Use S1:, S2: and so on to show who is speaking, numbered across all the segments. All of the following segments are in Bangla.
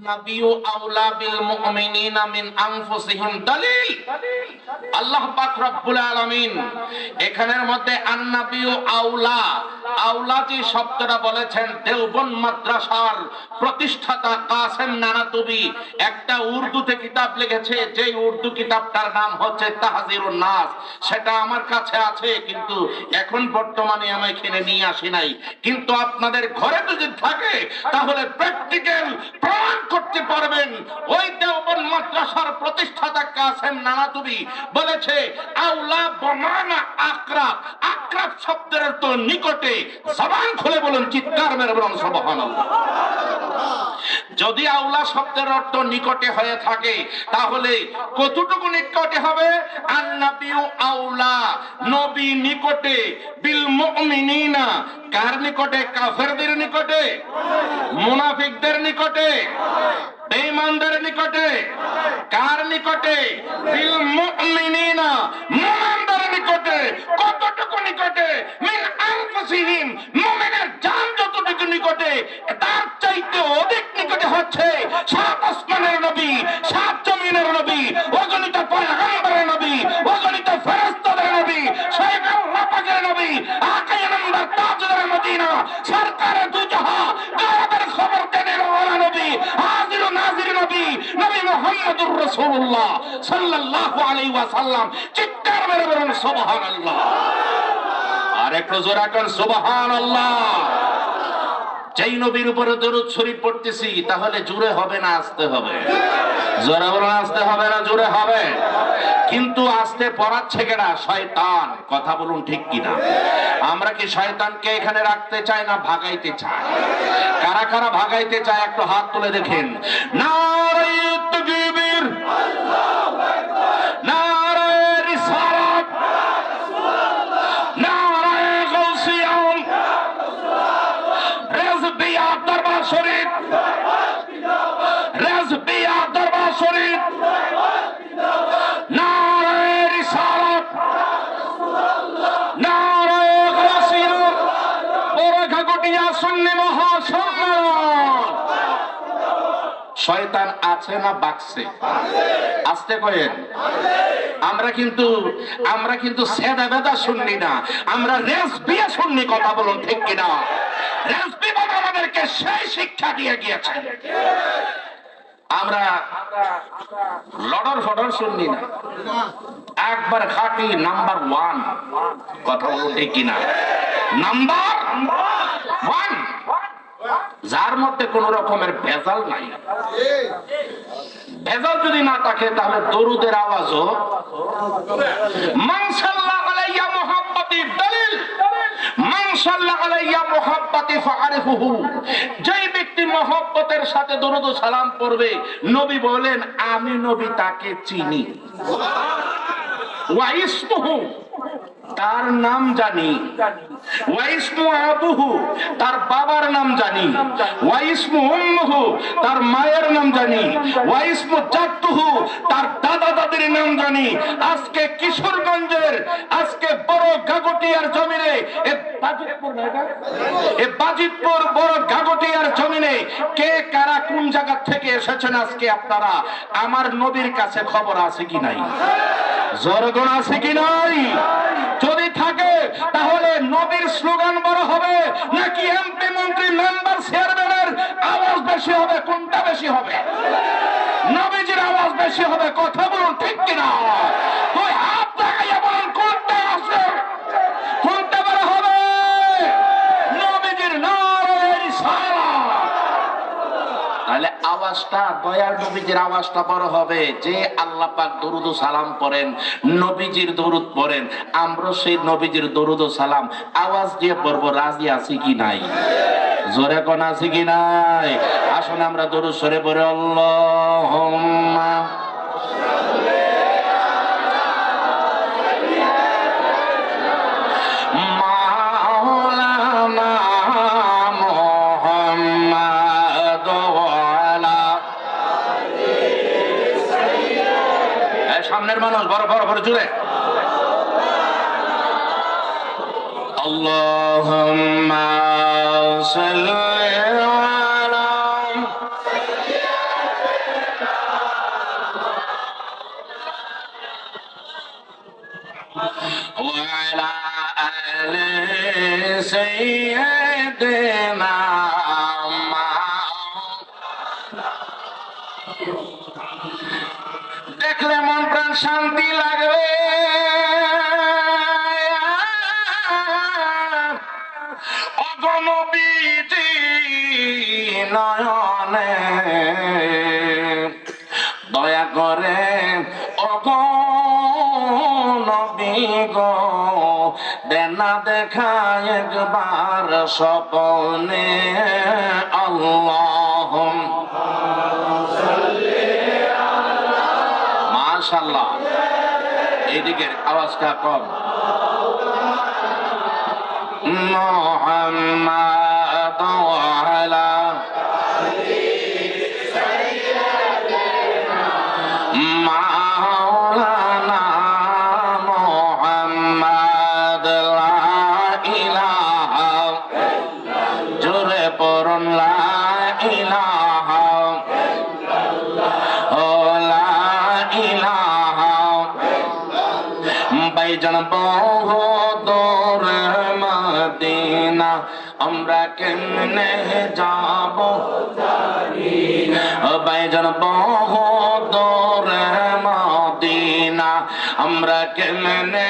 S1: নাবিয়্যু আওলা বিল মুমিনিনা মিন আনফুসিহিম দালিল। আল্লাহ পাক রব্বুল আলামিন এখানের মধ্যে আন-নাবিয়্যু আওলা, আওলা যে শব্দটা বলেছেন দেওবন্দ মাদ্রাসার প্রতিষ্ঠাতা কাসেম নানাতুবি একটা উর্দুতে কিতাব লিখেছে, যে উর্দু কিতাবটার নাম হচ্ছে তাহজিরুন নাস। সেটা আমার কাছে আছে, কিন্তু এখন বর্তমানে আমি এখানে নিয়ে আসি নাই। কিন্তু আপনাদের ঘরে যদি থাকে তাহলে প্র্যাকটিক্যাল প্রমাণ করতে পারবেন। ওই দেওবন্দ মাদ্রাসার প্রতিষ্ঠাতা কাসেম নানাতুবি বলেছে আওলা বমানা আকরাব, আকরাব শব্দের তো নিকটে। জবান খুলে বলুন, চিৎকার মেরে বলুন সুবহানাল্লাহ। যদি আওলা শব্দের অর্থ নিকটে হয়ে থাকে তাহলে কতটুকু নিকটে হবে? আন-নাবিয়্যু আওলা, নবী নিকটে, বিল মুমিনিনা, কার নিকটে? কাফেরদের নিকটে, মুনাফিকদের নিকটে, বেঈমানদের নিকটে। কার নিকটে? বিল মুমিনিনা, মুমিনদের নিকটে। কতটুকু নিকটে? মিন আনফুসিহিম, মুমিনের জান যতটুকু নিকটে, তার চাইতে অধিক নিকটে হচ্ছে সাত আসমানের নবী, সাত জমিনের নবী, অগণিত পয়গম্বরের নবী, অগণিত ফেরেশতাদের নবী, সেই আল্লাহ পাকের নবী, আকায়ে নামদার তাজদার মদিনা, সরকারে দু জাহান, গায়বের খবর দেনের ওয়ালা নবী, হাজির ও নাজির নবী, নবী মুহাম্মদুর রাসূলুল্লাহ সাল্লাল্লাহু আলাইহি ওয়াসাল্লাম। চিৎকার মেরে বলুন সুবহানাল্লাহ। আর একটু জোরে কর সুবহানাল্লাহ। যেই নবীর উপরে দরুদ শরীফ পড়তেছি, তাহলে জোরে হবে না আসতে হবে? জোরে বলুন, আসতে হবে না জোরে হবে? কিন্তু আসতে পড়াচ্ছে কেনা? শয়তান। কথা বলুন ঠিক কিনা? আমরা কি শয়তানকে এখানে রাখতে চাই না ভাগাইতে চাই? কারা কারা ভাগাইতে চায় একটু হাত তুলে দেখেন। নারে তাকবীর, আল্লাহু আকবার, নারে রিসালাত, নারে গাউসিয়াম, রেজবিয়া দরবার শরীফ, রেজবিয়া দরবার শরীফ, নারে রিসালাত, নারে গাউসিয়াম, বরঘাগটিয়া সুন্নি মহাসম্মেলন। শয়তান আছে না বাকছে? আসতে কয়েন। আমরা কিন্তু সেদা বেদা শুননি না, আমরা রেজবিয়া শুননি। কথা বলুন ঠিক কিনা? রেজবি বাবা আমাদেরকে সেই শিক্ষা দিয়ে গিয়েছে। আমরা লড়র ফডর শুননি না, একবার খাঁটি নাম্বার ওয়ান। কথা বলুন ঠিক কিনা? নাম্বার ওয়ান, যার মধ্যে কোন রকমের ভেজাল নাই। ভেজাল যদি না থাকে তাহলে দরুদের আওয়াজও মান সাল্লাল্লাহু আলাইহি মুহাব্বতি দালিল, মান সাল্লাল্লাহু আলাইহি মুহাব্বতি ফাআরিফুহু। যেই ব্যক্তি মহব্বতের সাথে দরুদ ও সালাম পড়বে, নবী বলেন আমি নবী তাকে চিনি। ওয়া ইসমুহু, তার নাম জানি। ওয়া ইসমু আবুহু, তার বাবার নাম জানি। ওয়া ইসমু উম্মুহু, তার মায়ের নাম জানি। ওয়া ইসমু জাদ্দুহু, তার দাদা দাদির নাম জানি। আজকে কিশোরগঞ্জের, আজকে বড় গাগটিয়ার জমিনে, বাজিতপুর বড় গাগটিয়ার জমিনে কে কারা কোন জায়গা থেকে এসেছেন আজকে আপনারা, আমার নবীর কাছে খবর আছে কি নাই? জোরগণ আছে কি নাই? যদি থাকে তাহলে নবীর স্লোগান বড় হবে নাকি এমপি মন্ত্রী মেম্বার চেয়ারম্যানের আওয়াজ বেশি হবে? কোনটা বেশি হবে? নবীজির আওয়াজ বেশি হবে। কথা বলুন ঠিক কিনা? তুই হাত দেখাইয়া বলুন কোনটা আছে, কোনটা বড় হবে? নবীজির নারে রিসালাত। তাহলে আওয়াজটা, দয়াল নবীজির আওয়াজটা বড় হবে। যে আল্লাহ পাক দরুদ ও সালাম পড়েন, নবীজির দরুদ পড়েন, আমরা সেই নবীজির দরুদ ও সালাম আওয়াজ দিয়ে পড়বো। রাজি আছি কি নাই? জোরে কোন আছে কি নাই? আসুন আমরা দরুদ সরে পড়ে আল্লাহুম্মা মাওলানা মুহাম্মদ ওয়ালা। সামনের মানুষ বড় বড় বড় জুড়ে আল্লাহুম্মা সাল্লি আলা سيدنا দেখলে মন প্রাণ শান্তি লাগবে। অগণবীজি নয়নে দয়া করে অগণবী গো দেনা দেখা একবার স্বপনে। আল্লাহ মাশাআল্লাহ। এইদিকে আওয়াজটা কম। মুহাম্মাদ ওয়ালা মাওলানা মুহাম্মাদ লা ইলাহা জোরে পড়ুন লা ইলাহা ভাইজান বহু দূর মদিনা আমরা কেমনে যাব ভাইজান বহু দূর মদিনা আমরা কেমনে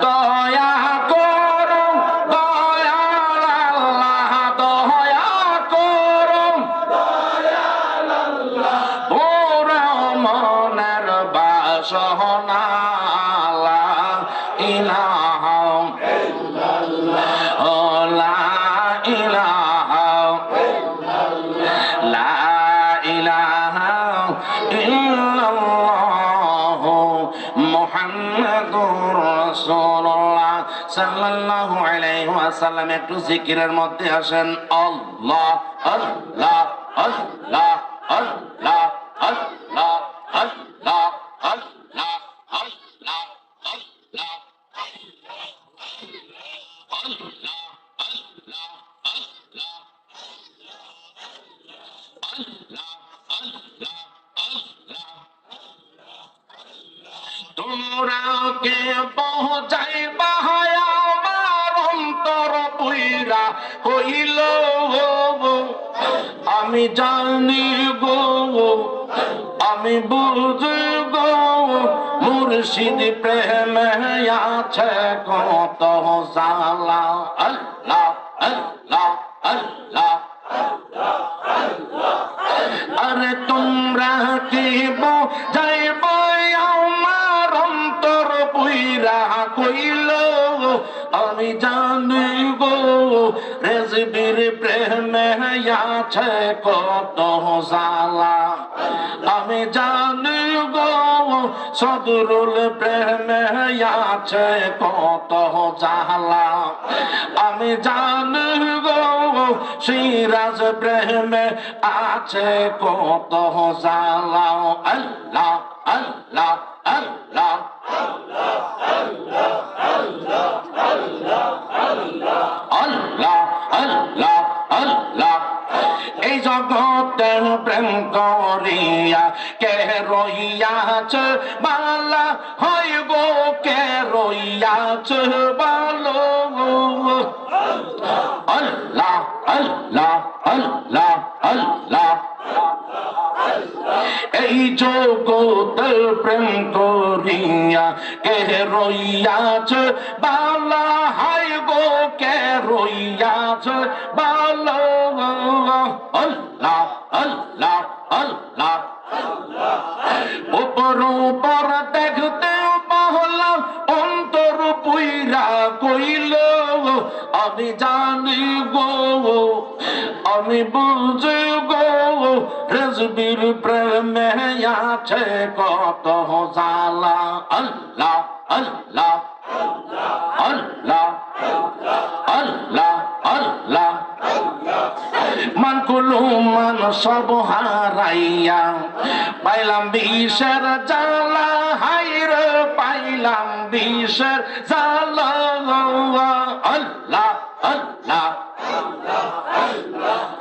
S1: দয়া করো দয়াল আল্লাহ দয়া করো পুরা মনের বাসনা লা ইলাহা লা ইলাহা লা ইলাহা ইল্লাল্লাহ মুহাম্মাদুর রাসূলুল্লাহ সাল্লাল্লাহু আলাইহি ওয়াসাল্লাম। একটু জিকিরের মধ্যে আসেন। আল্লাহ আল্লাহ আল্লাহ আল্লাহ আল্লাহ আল্লাহ আল্লাহ আল্লাহ আল্লাহ তোমরা কে পৌঁছাইবা আমার অন্তর পুইরা হইল আমি জানি গো আমি বুঝি গো মুর্শিদ প্রেমে আছে কত জালা। আল্লাহ আল্লাহ আল্লাহ আরে তোমরা কি যাইব আমার অন্তর পুইরা কইল আমি জানি গো রেজবির প্রেমে আছে কত জালা। আমি জানি গো সদরুল প্রেমে আছে কত জালা। আমি জানি গো সিরাজ প্রেমে আছে কত জালা। আল্লাহ আল্লাহ আল্লাহ আল্লাহ আল্লাহ আল্লাহ। এই জগতে প্রেম করিয়া কে রইয়াছে বালা হয় গো কে রইয়াছে ভালো। আল্লাহ আল্লাহ আল্লাহ আল্লাহ। এই জগতে প্রেম করিয়া কে রইয়াছে বালা হয় গো কে রইয়াছে ভালো। আল্লাহ আল্লাহ আল্লাহ। উপর উপর দেখতে বহলাম অন্তর পুইরা কইল আমি জানি গো আমি বুঝি গো রেজবির প্রেমে আছে কত জালা। আল্লাহ আল্লাহ আল্লাহ আল্লাহ আল্লাহ। মান কুলু মান সব হারাইয়া পাইলাম বিষের জালা হাইরে পাইলাম বিষের জালা। আল্লাহ আল্লাহ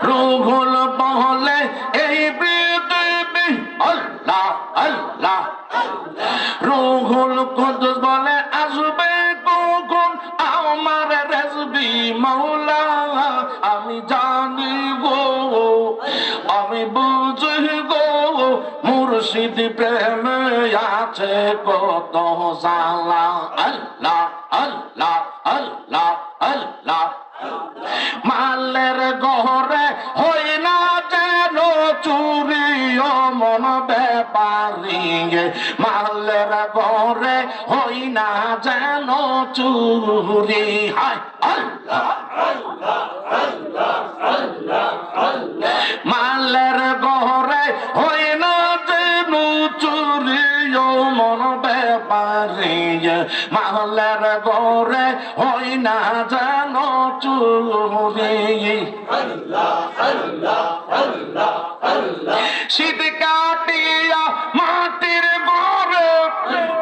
S1: রুহুল বহলে এই পৃথিবী। আল্লাহ আল্লাহ রুহুল কুদুস বলে আসবে বুঝি গো মুর্শিদ প্রেমে আছে কত জ্বালা। আল্লাহ আল্লাহ আল্লাহ আল্লাহ। মালের ঘরে হই না যেন চুরি ও মন ব্যাপারী, মালের ঘরে হই না যেন চুরি। হায় আল্লাহ মালের ঘরে হই না যেন চুরি ও মন ব্যাপারী, মালের ঘরে হই না যেন চুরি। শীত কাটিয়া মাটির ঘরে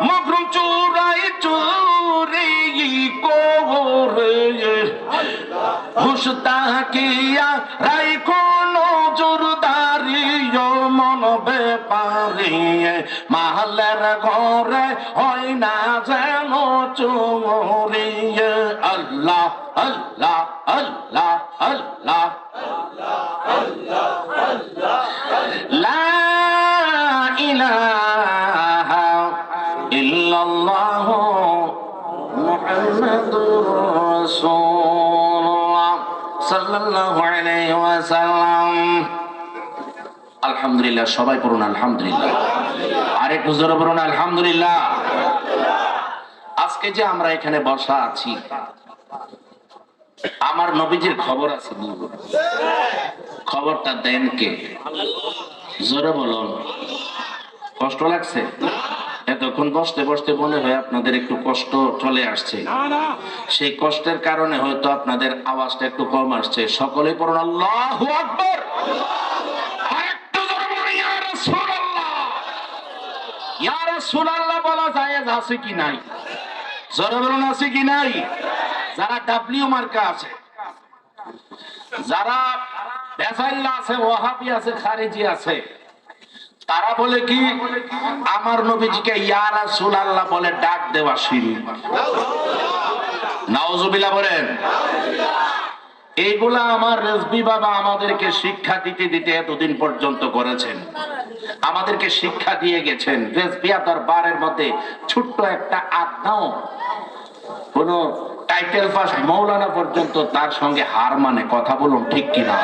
S1: মগরুম চুরাই চুরি করে, হুশ তাকিয়া রাইখো নজরদারি ও মন ব্যাপারী, মালের ঘরে হয় না যেন চুরি। আল্লাহ আল্লাহ আল্লাহ আল্লাহ লা ইলাহা ইল্লাল্লাহ মুহাম্মাদুর রাসূলুল্লাহ সাল্লাল্লাহু আলাইহি ওয়াসাল্লাম। আলহামদুলিল্লাহ, সবাই পড়ুন আলহামদুলিল্লাহ। আরেকটু জোরে পড়ুন আলহামদুলিল্লাহ। আজকে যে আমরা এখানে বসা আছি, আমার নবীজির খবর আছে, খবরটা দেন কে? জোরে বলুন। কষ্ট লাগছে? এতক্ষণ বসতে বসতে মনে হয় আপনাদের একটু কষ্ট চলে আসছে। সেই কষ্টের কারণে হয়তো আপনাদের আওয়াজটা একটু কম আসছে। সকলে পড়ুন আল্লাহু আকবার। আরেকটু জোরে বলুন ইয়া রাসূলুল্লাহ। ইয়া রাসূলুল্লাহ বলা জায়েজ আছে কি নাই? জোরে বলুন আছে কি নাই? যারা ডাব্লিউ মার্কা আছে, যারা বেজাইল্লা আছে, ওয়াহাবি আছে, খারিজি আছে, তারা বলে কি আমার নবীজিকে ইয়া রাসূলুল্লাহ বলে ডাক দেওয়া শিরক। নাউজুবিল্লাহ বলেন। এইগুলা আমার রেজবি বাবা আমাদেরকে শিক্ষা দিতে দিতে এতদিন পর্যন্ত করেছেন, আমাদেরকে শিক্ষা দিয়ে গেছেন। রেজবিয়া দরবারের মধ্যে ছোট্ট একটা আদনাও কোন টাইটেল পাস মৌলানা পর্যন্ত তার সঙ্গে হার মানে। কথা বলুন ঠিক কিনা?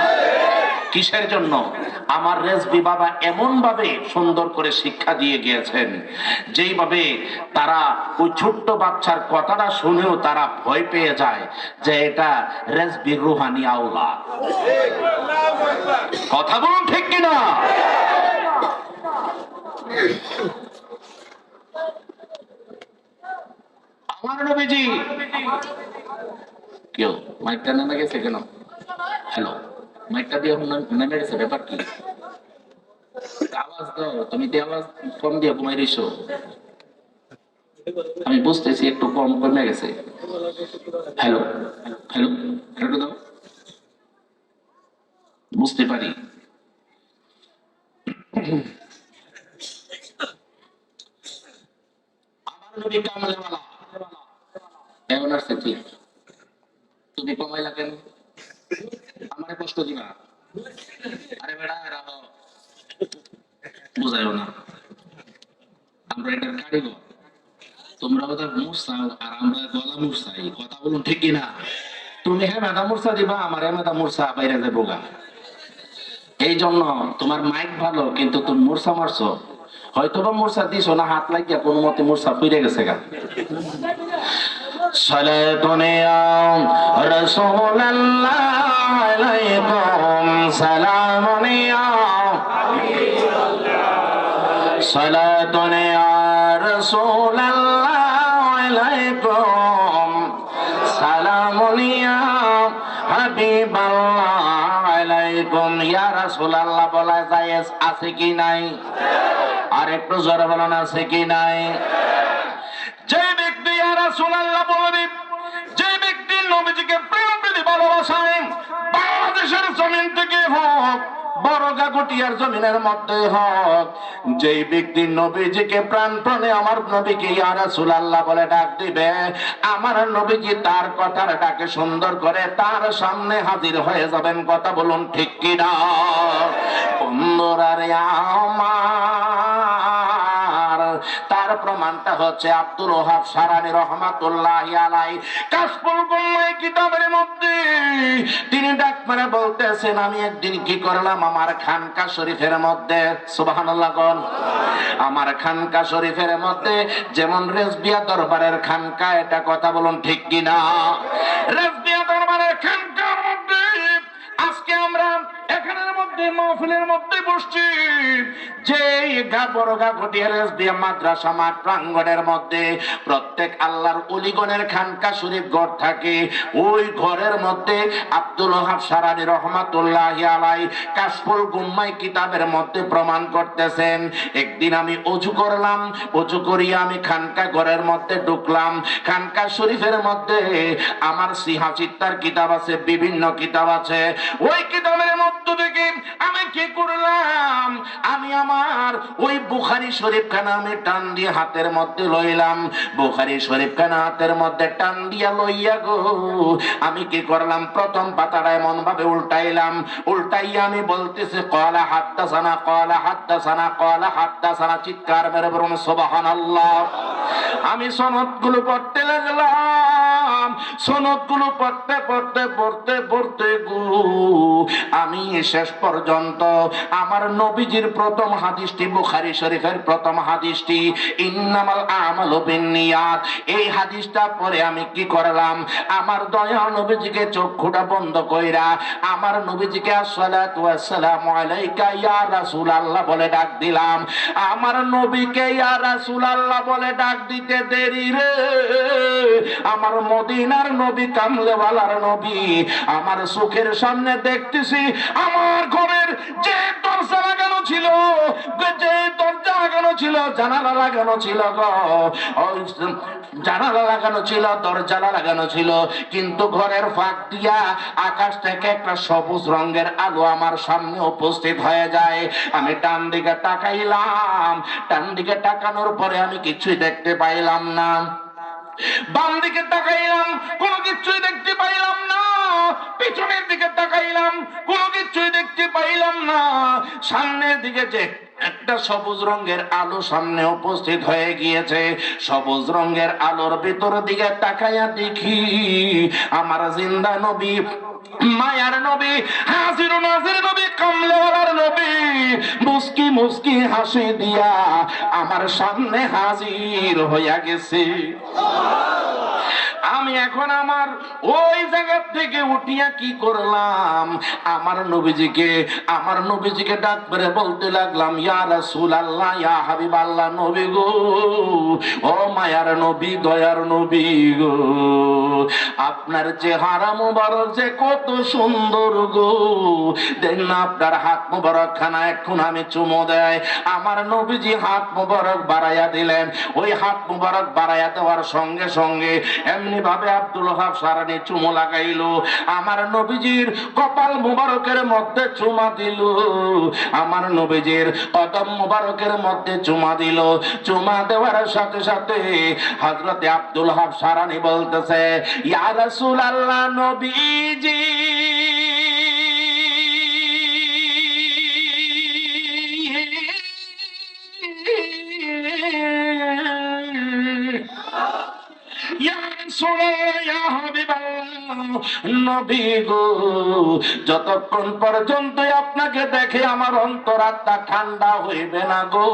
S1: কিসের জন্য? আমার রেজবি বাবা এমন ভাবে সুন্দর করে শিক্ষা দিয়ে গিয়েছেন, যেইভাবে তারা ওই ছোট্ট বাচ্চার কথাটা শুনেও তারা ভয় পেয়ে যায় যে এটা রেজবির রুহানি আওলা। কথা বলুন ঠিক কিনা? আমার নবীজি কেউ মাইকটা নেমে গেছে কেন? হ্যালো, মাইকটা দিয়ে নেমে গেছে, ব্যাপার কি? আওয়াজ দাও, তুমি তো আওয়াজ কম দিয়ে ঘুমাই দিছো। আমি বুঝতেছি একটু কম কমে গেছে। হ্যালো হ্যালো হ্যালো দাও, বুঝতে পারি। আমার নবী কামলেওয়ালা এমন আসছে ঠিক। তুমি কমাইলা কেন? আমারে কষ্ট দিবা? আরে বেড়া রাখো, বুঝাইও না। আমরা এটার কারিগর, তোমরা ওদের মুরসাও আর আমরা গলা মুরসাই। কথা বলুন ঠিক কিনা? তুমি হ্যাঁ মেধা মুরসা দিবা, আমার মেধা মুরসা বাইরে যাবো গা। এই জন্য তোমার মাইক ভালো, কিন্তু তুমি মুরসা মারছো। হয়তো বা মুরসা দিছো না, হাত লাগিয়া কোনো মতে মুরসা ফিরে গেছে গা। সালাতুন ইয়া রাসূলুল্লাহ আলাইকুম সালামুন ইয়া সালাতুন ইয়া রাসূলুল্লাহ আলাইকুম সালামুন ইয়া হাবিবাল্লাহ আলাইকুম। ইয়া রাসূলুল্লাহ বলা জায়েজ আছে কি নাই? আর একটু জোরে বলুন আছে কি নাই? যে ব্যক্তি ইয়া রাসূলুল্লাহ বলবে, যে ব্যক্তি নবীজিকে প্রেম প্রীতি ভালোবাসেন, বাংলাদেশের জমিন থেকে হোক, বড় গাগুটিয়ার জমিনের মধ্যে হোক, যেই ব্যক্তি নবীজিকে প্রাণপণে আমার নবীকে ইয়া রাসূলুল্লাহ বলে ডাক দিবে, আমার নবীজি তার কথার ডাকে সুন্দর করে তার সামনে হাজির হয়ে যাবেন। কথা বলুন ঠিক কি না? বন্ধুরা রে আমার, তার প্রমাণটা হচ্ছে আব্দুল ওয়াহাব সারানী রহমাতুল্লাহি আলাইহি কাশফুল গুম্মাহ কিতাবের মধ্যে তিনি ডাক মেরে বলতেছেন, আমি একদিন কি করলাম আমার খানকা শরীফের মধ্যে, সুবহানাল্লাহ কোন, আমার খানকা শরীফের মধ্যে যেমন রেজবিয়া দরবারের খানকা, এটা কথা বলুন ঠিক কি না? রেজবিয়া দরবারের খানকার মধ্যে আজকে আমরা এখানের মধ্যে মাহফিলের মধ্যে বসছি, যে বড় গাগুটিয়া রেজবিয়া মাদ্রাসা মাঠ প্রাঙ্গণের মধ্যে প্রত্যেক আল্লাহর ওলিগণের খানকা শরীফ ঘর থাকে। ওই ঘরের মধ্যে আব্দুল ওয়াহাব সারানী রহমাতুল্লাহি আলাইহি কাশফুল গুম্মাহ কিতাবের মধ্যে প্রমাণ করতেছেন, একদিন আমি ওযু করলাম, ওযু করিয়া আমি খানকা ঘরের মধ্যে ঢুকলাম। খানকা শরীফের মধ্যে আমার সিহা চিত্তার কিতাব আছে, বিভিন্ন কিতাব আছে। ওই কিতাবের মধ্যে থেকে আমি কি করলাম, আমি আমার ওই বুখারী শরীফ খানা আমি টান দিয়ে হাতের মধ্যে লইলাম। বুখারী শরীফ খানা হাতের মধ্যে টান দিয়া লইয়া গো আমি কি করলাম, প্রথম পাতাটা এমন ভাবে উল্টাইলাম, উল্টাইয়া আমি বলতেছি ক্বালা হাদাসানা ক্বালা হাদাসানা ক্বালা হাদাসানা, চিৎকার মেরে বলুন সুবহানাল্লাহ। আমি সনদগুলো পড়তে লাগলাম, সনদগুলো পড়তে পড়তে পড়তে পড়তে গো আমি শেষ পর্যন্ত আমার নবীজির প্রথম হাদিসটি, বুখারী শরীফের প্রথম হাদিসটি ইন্নামাল আমালু বিন্নিয়াত, এই হাদিসটা পরে আমি কি করলাম, আমার দয়াল নবীজিকে চক্ষুটা বন্ধ কইরা আমার নবীজিকে আসসালাতু ওয়াসসালামু আলাইকা ইয়া রাসূলুল্লাহ বলে ডাক দিলাম। আমার নবীকে ইয়া রাসূলুল্লাহ বলে ডাক দিতে দেরি রে, আমার মদিনার নবী কামলেওয়ালার নবী আমার চোখের সামনে দেখতেছি, আমার ঘরের যে দরজা লাগানো ছিল, যে দরজা লাগানো ছিল, জানালা লাগানো ছিল গো, জানালা লাগানো ছিল, দরজা লাগানো ছিল, কিন্তু ঘরের ফাঁক দিয়া আকাশ থেকে একটা সবুজ রঙের আলো আমার সামনে উপস্থিত হয়ে যায়। আমি ডান দিকে তাকাইলাম, ডান দিকে তাকানোর পরে আমি কিছুই দেখতে পাইলাম না। বাম দিকে তাকাইলাম, কোনো কিছুই দেখতে পাইলাম না। পিছনের দিকে তাকাইলাম, কোনো কিছুই দেখতে পাইলাম না। সামনের দিকে যে একটা সবুজ রঙের আলো সামনে উপস্থিত হয়ে গিয়েছে, সবুজ রঙের আলোর ভিতর দিকে তাকাইয়া দেখি আমার জিন্দা নবী, মায়ার নবী, হাজির নাজির নবী, কামলেওয়ালার নবী মুস্কি মুস্কি হাসি দিয়া আমার সামনে হাজির হইয়া গেছে। আমি এখন আমার ওই জায়গা থেকে উঠিয়া কি করলাম, আমার নবীজিকে ডাক করে বলতে লাগলাম, ইয়া রাসূলুল্লাহ, ইয়া হাবিবাল্লাহ, নবী গো, ও মায়ার নবী, দয়ার নবী গো, আপনার চেহারা মুবারক যে কত সুন্দর গো, দেন না আপনার হাত মুবারক খানা এখন আমি চুমো দেয়। আমার নবীজি হাত মুবারক বাড়াইয়া দিলেন। ওই হাত মুবারক বাড়াইয়া দেওয়ার সঙ্গে সঙ্গে এমনি ভাবে আব্দুল ওয়াহাব সারানী চুমো লাগাইলো, আমার নবীজির কপাল মুবারকের মধ্যে চুমা দিল, আমার নবীজির কদম মুবারকের মধ্যে চুমা দিল। চুমা দেওয়ার সাথে সাথে হযরতে আব্দুল ওয়াহাব সারানী বলতেছে, ইয়া রাসূলুল্লাহ, নবীজি যতক্ষণ পর্যন্ত আপনাকে দেখে আমার অন্তরাত্মা ঠান্ডা হইবে না গো,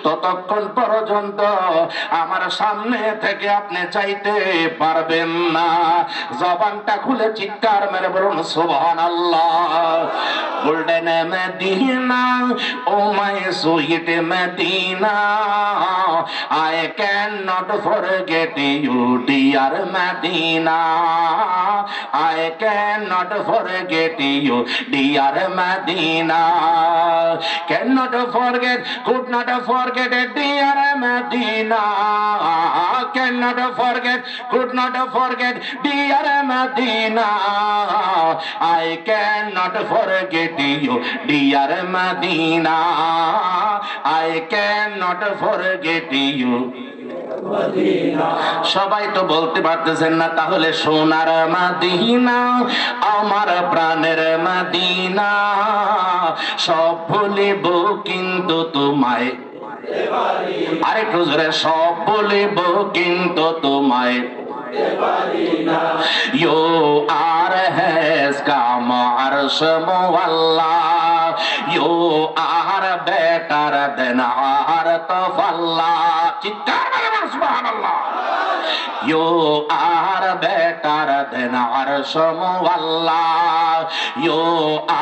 S1: ততক্ষণ পর্যন্ত আমার সামনে থেকে আপনি চাইতে পারবেন না। জবানটা খুলে চিৎকার মেরে বলুন সুবহানাল্লাহ। Golden Medina, oh my sweet Medina, I cannot forget you, dear Medina. I cannot forget you, dear Medina. Cannot forget, could not forget, dear Medina. Cannot forget, could not forget, dear Medina. I cannot forget you, dear Medina. I cannot forget you. সবাই তো বলতে পারতেছেন না, তাহলে সোনার মদিনা, আমার প্রাণের মদিনা, সব ভুলিব কিন্তু তোমায়, আরেকটু জোরে, সব ভুলিব কিন্তু তোমায়। You are his come arsh mualla, you are better than art of Allah. চিৎকার করে সুবহানাল্লাহ। You are better than arsh mualla, you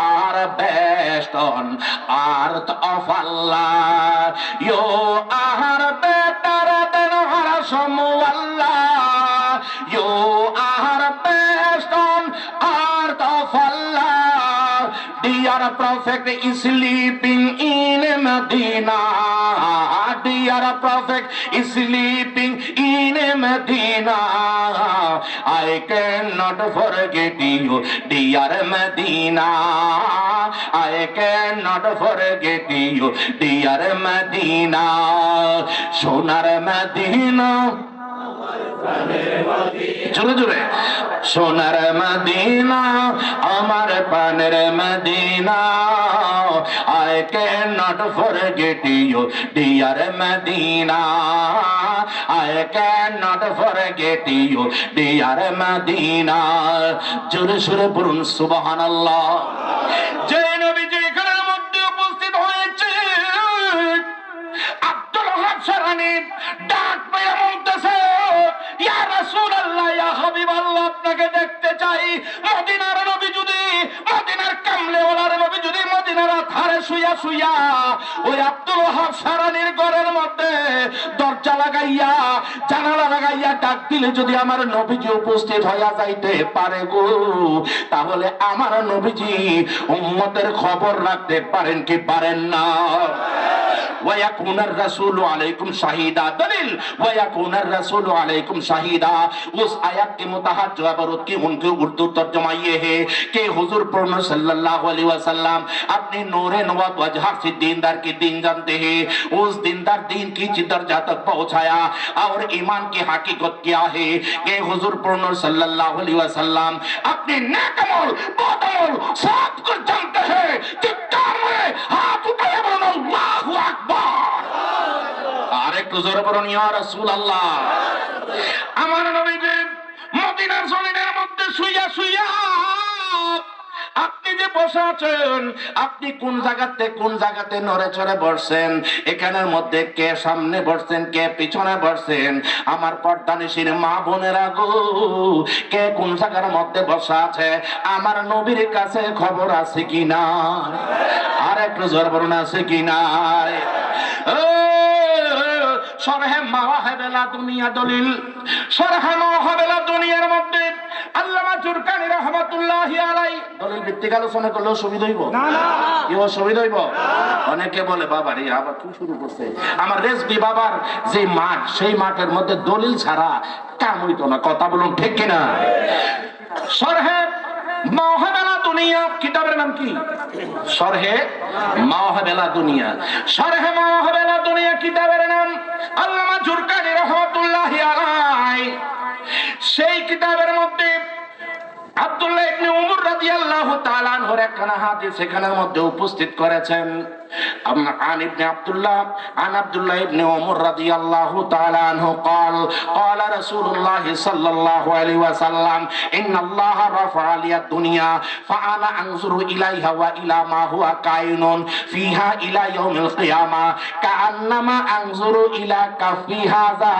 S1: are best on earth of Allah, you are better than arsh mualla, you are best on earth of Allah. Dear Prophet is sleeping in Medina, dear Prophet is sleeping in Medina. I cannot forget you, dear Medina. I cannot forget you, dear Medina. সোনার মদিনা, জোরে জোরে, সোনার মদিনা, আমার প্রাণের Medina. I cannot forget you, dear Medina. I cannot forget you, dear Medina. জোরে সুরে পড়ুন সুবহানাল্লাহ। যে নবীজি এখানের মধ্যে উপস্থিত হয়েছে, আব্দুল ওয়াহাব সারানি ডাক পেয়ে বলতেছে, ইয়া রাসূলুল্লাহ, ইয়া হাবিবাল্লাহ, আপনাকে দেখতে চাই। মদিনার নবী যদি, মদিনার কামলেওয়ালার নবী যদি মদিনার ধারে শুইয়া শুইয়া ওই আব্দুল ওয়াহাব সারানির ঘরের মধ্যে দরজা লাগাইয়া জানালা লাগাইয়া ডাক দিলে যদি আমার নবীজি উপস্থিত হইয়া যাইতে পারে গো, তাহলে আমার নবীজি উম্মতের খবর রাখতে পারেন কি পারেন না? ويكون الرسول عليكم شهيدا, دلیل ويكون الرسول عليكم شهيدا। उस आयत के मुताहत जो अबरूद की उनके उर्दू तर्जुमा ये है कि हुजूर पुरन सल्लल्लाहु अलैहि वसल्लम अपने नूरे नबूवत वजह से दीनदार की दीन जानते हैं, उस दीनदार दीन की दर्जा तक पहुंचाया। और ईमान की हकीकत क्या है कि हुजूर पुरन सल्लल्लाहु अलैहि वसल्लम अपने नेक अमल, बद अमल सब कुछ जानते हैं। चित्कार में हाथ उठाए बोलो अल्लाहु আকবার। আরেকটু জোরে বলুন ইয়া রাসূলুল্লাহ। আমার নবীজি মদিনার জমিনের মধ্যে শুইয়া শুইয়া আপনি যে বসে আছেন, আপনি কোন জায়গাতে নড়ে চড়ে বসছেন, এখানের মধ্যে কে সামনে বসছেন, কে পিছনে বসছেন, আমার পর্দানিশীর মা বোনেরা গো, কে কোন জায়গার মধ্যে বসা আছে, আমার নবীর কাছে খবর আছে কিনা? আর একটু জোর বলুন আছে কিনা? শরহে মাওয়াহিবুল দুনিয়া, দলিল শরহে মাওয়াহিবুল দুনিয়ার মধ্যে আল্লামা জুরকানি রাহমাতুল্লাহি আলাইহি দলিল ভিত্তিক আলোচনা করলে সুবিধা হইব না? না, কি সুবিধা হইব? অনেকে বলে বাবা রে আবার কি শুরু করছে। আমার রেজবি বাবার যে মাঠ, সেই মাঠের মধ্যে দলিল ছাড়া কাম হইতো না। কথা বলুন ঠিক কিনা? শরহে মাওয়াহিবুল দুনিয়া কিতাবের নাম কি? শরহে মাওয়াহিবুল দুনিয়া। শরহে মাওয়াহিবুল দুনিয়া কিতাবের নাম আল্লামা জুরকানি রাহমাতুল্লাহি আলাইহি। সেই কিতাবের মধ্যে আব্দুল্লাহ ইবনে উমর রাদিয়াল্লাহু তাআলা আনহুর একখানা হাদিস সেখানের মধ্যে উপস্থিত করেছেন। عن ابن عبد الله عن عبد الله بن عمر رضي الله تعالى عنه قال قال رسول الله صلى الله عليه وسلم إن الله رفع لي الدنيا فأنا أنظر إليها وإلى ما هو كائن فيها إلى يوم القيامة كأنما أنظر إلى كفي هذا।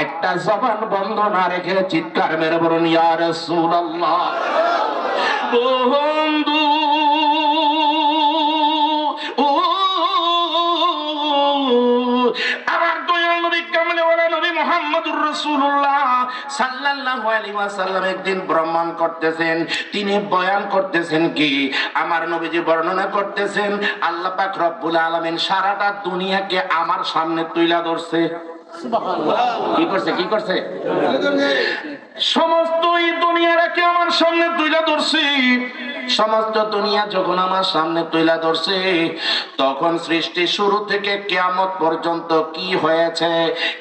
S1: একটা জবান বন্ধ না রেখে চিৎকার মেরে বলুন ইয়া রাসূলুল্লাহ। বন্ধু আমার দয়াল নবী কামলেওয়ালা নবী মুহাম্মদুর রাসূলুল্লাহ সাল্লাল্লাহু আলাইহি ওয়াসাল্লাম একদিন ভ্রমণ করতেছেন, তিনি বয়ান করতেছেন কি, আমার নবীজি বর্ণনা করতেছেন আল্লাহ পাক রব্বুল আলামিন সারাটা দুনিয়াকে আমার সামনে তুইলা ধরছে। কি করছে? কি করছে? সমস্ত এই দুনিয়াটাকে আমার সামনে তুইলা ধরছি। সমস্ত দুনিয়া যখন আমার সামনে তুইলা ধরছে, তখন সৃষ্টি শুরু থেকে কিয়ামত পর্যন্ত কি হয়েছে,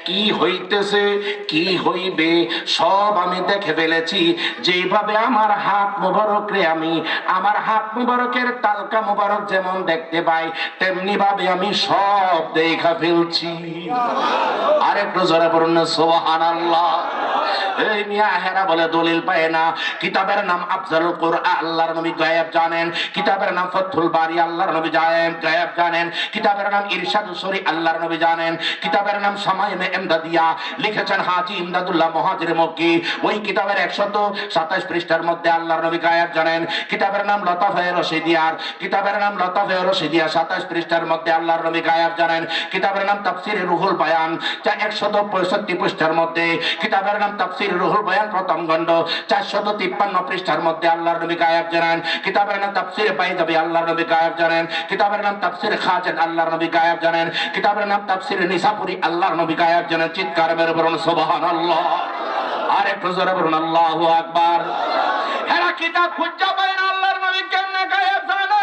S1: কি হইতেছে, কি হইবে সব আমি দেখে ফেলেছি। যেভাবে আমার হাত মুবারকরে আমি আমার হাত মুবারকের তালকা মুবারক যেমন দেখতে পাই, তেমনি ভাবে আমি সব দেখা ফেলছি। আরেকটু জোরে বলুন সুবহানাল্লাহ। এই মিয়া হেরা বলে দলিল পায় না। কিতাবের নাম আফজালুল কুরআন, আল্লাহর নবী গায়েব জানেন। কিতাবের নাম ফাথুল বারি, আল্লাহর নবী গায়েব জানেন। কিতাবের নাম ইরশাদুস সরি, আল্লাহর নবী জানেন। কিতাবের নাম শামাইলে ইমদাদিয়া, লিখেছেন হাজী ইমদাদুল্লাহ মুহাজির মক্কি। ওই কিতাবের 127 পৃষ্ঠার মধ্যে আল্লাহর নবী গায়েব জানেন। কিতাবের নাম লতাফায়ে রশিদিয়ার, কিতাবের নাম লতাফায়ে রশিদিয়া 27 পৃষ্ঠার মধ্যে আল্লাহর নবী গায়েব জানেন। কিতাবের নাম তাফসীরে রুহুল বায়ান, যা 165 পৃষ্ঠার মধ্যে। কিতাবের নাম তাফসীর রুহুল বায়ান প্রথম খণ্ড 453 পৃষ্ঠার মধ্যে আল্লাহর নবী গায়েব জানেন। কিতাবের নাম তাফসীরে বাইদাবি, আল্লাহর নবী গায়েব জানেন। কিতাবের নাম তাফসীরে খাজান, আল্লাহর নবী গায়েব জানেন। কিতাবের নাম তাফসীরে নিসাপুরি, আল্লাহর নবী গায়েব জানেন। চিৎকার মেরে বলুন সুবহানাল্লাহ। আর একটু জোরে বলুন আল্লাহু আকবার। এরা কিতাব খুঁজে পায় না, আল্লাহর নবী কেমনে গায়েব জানে?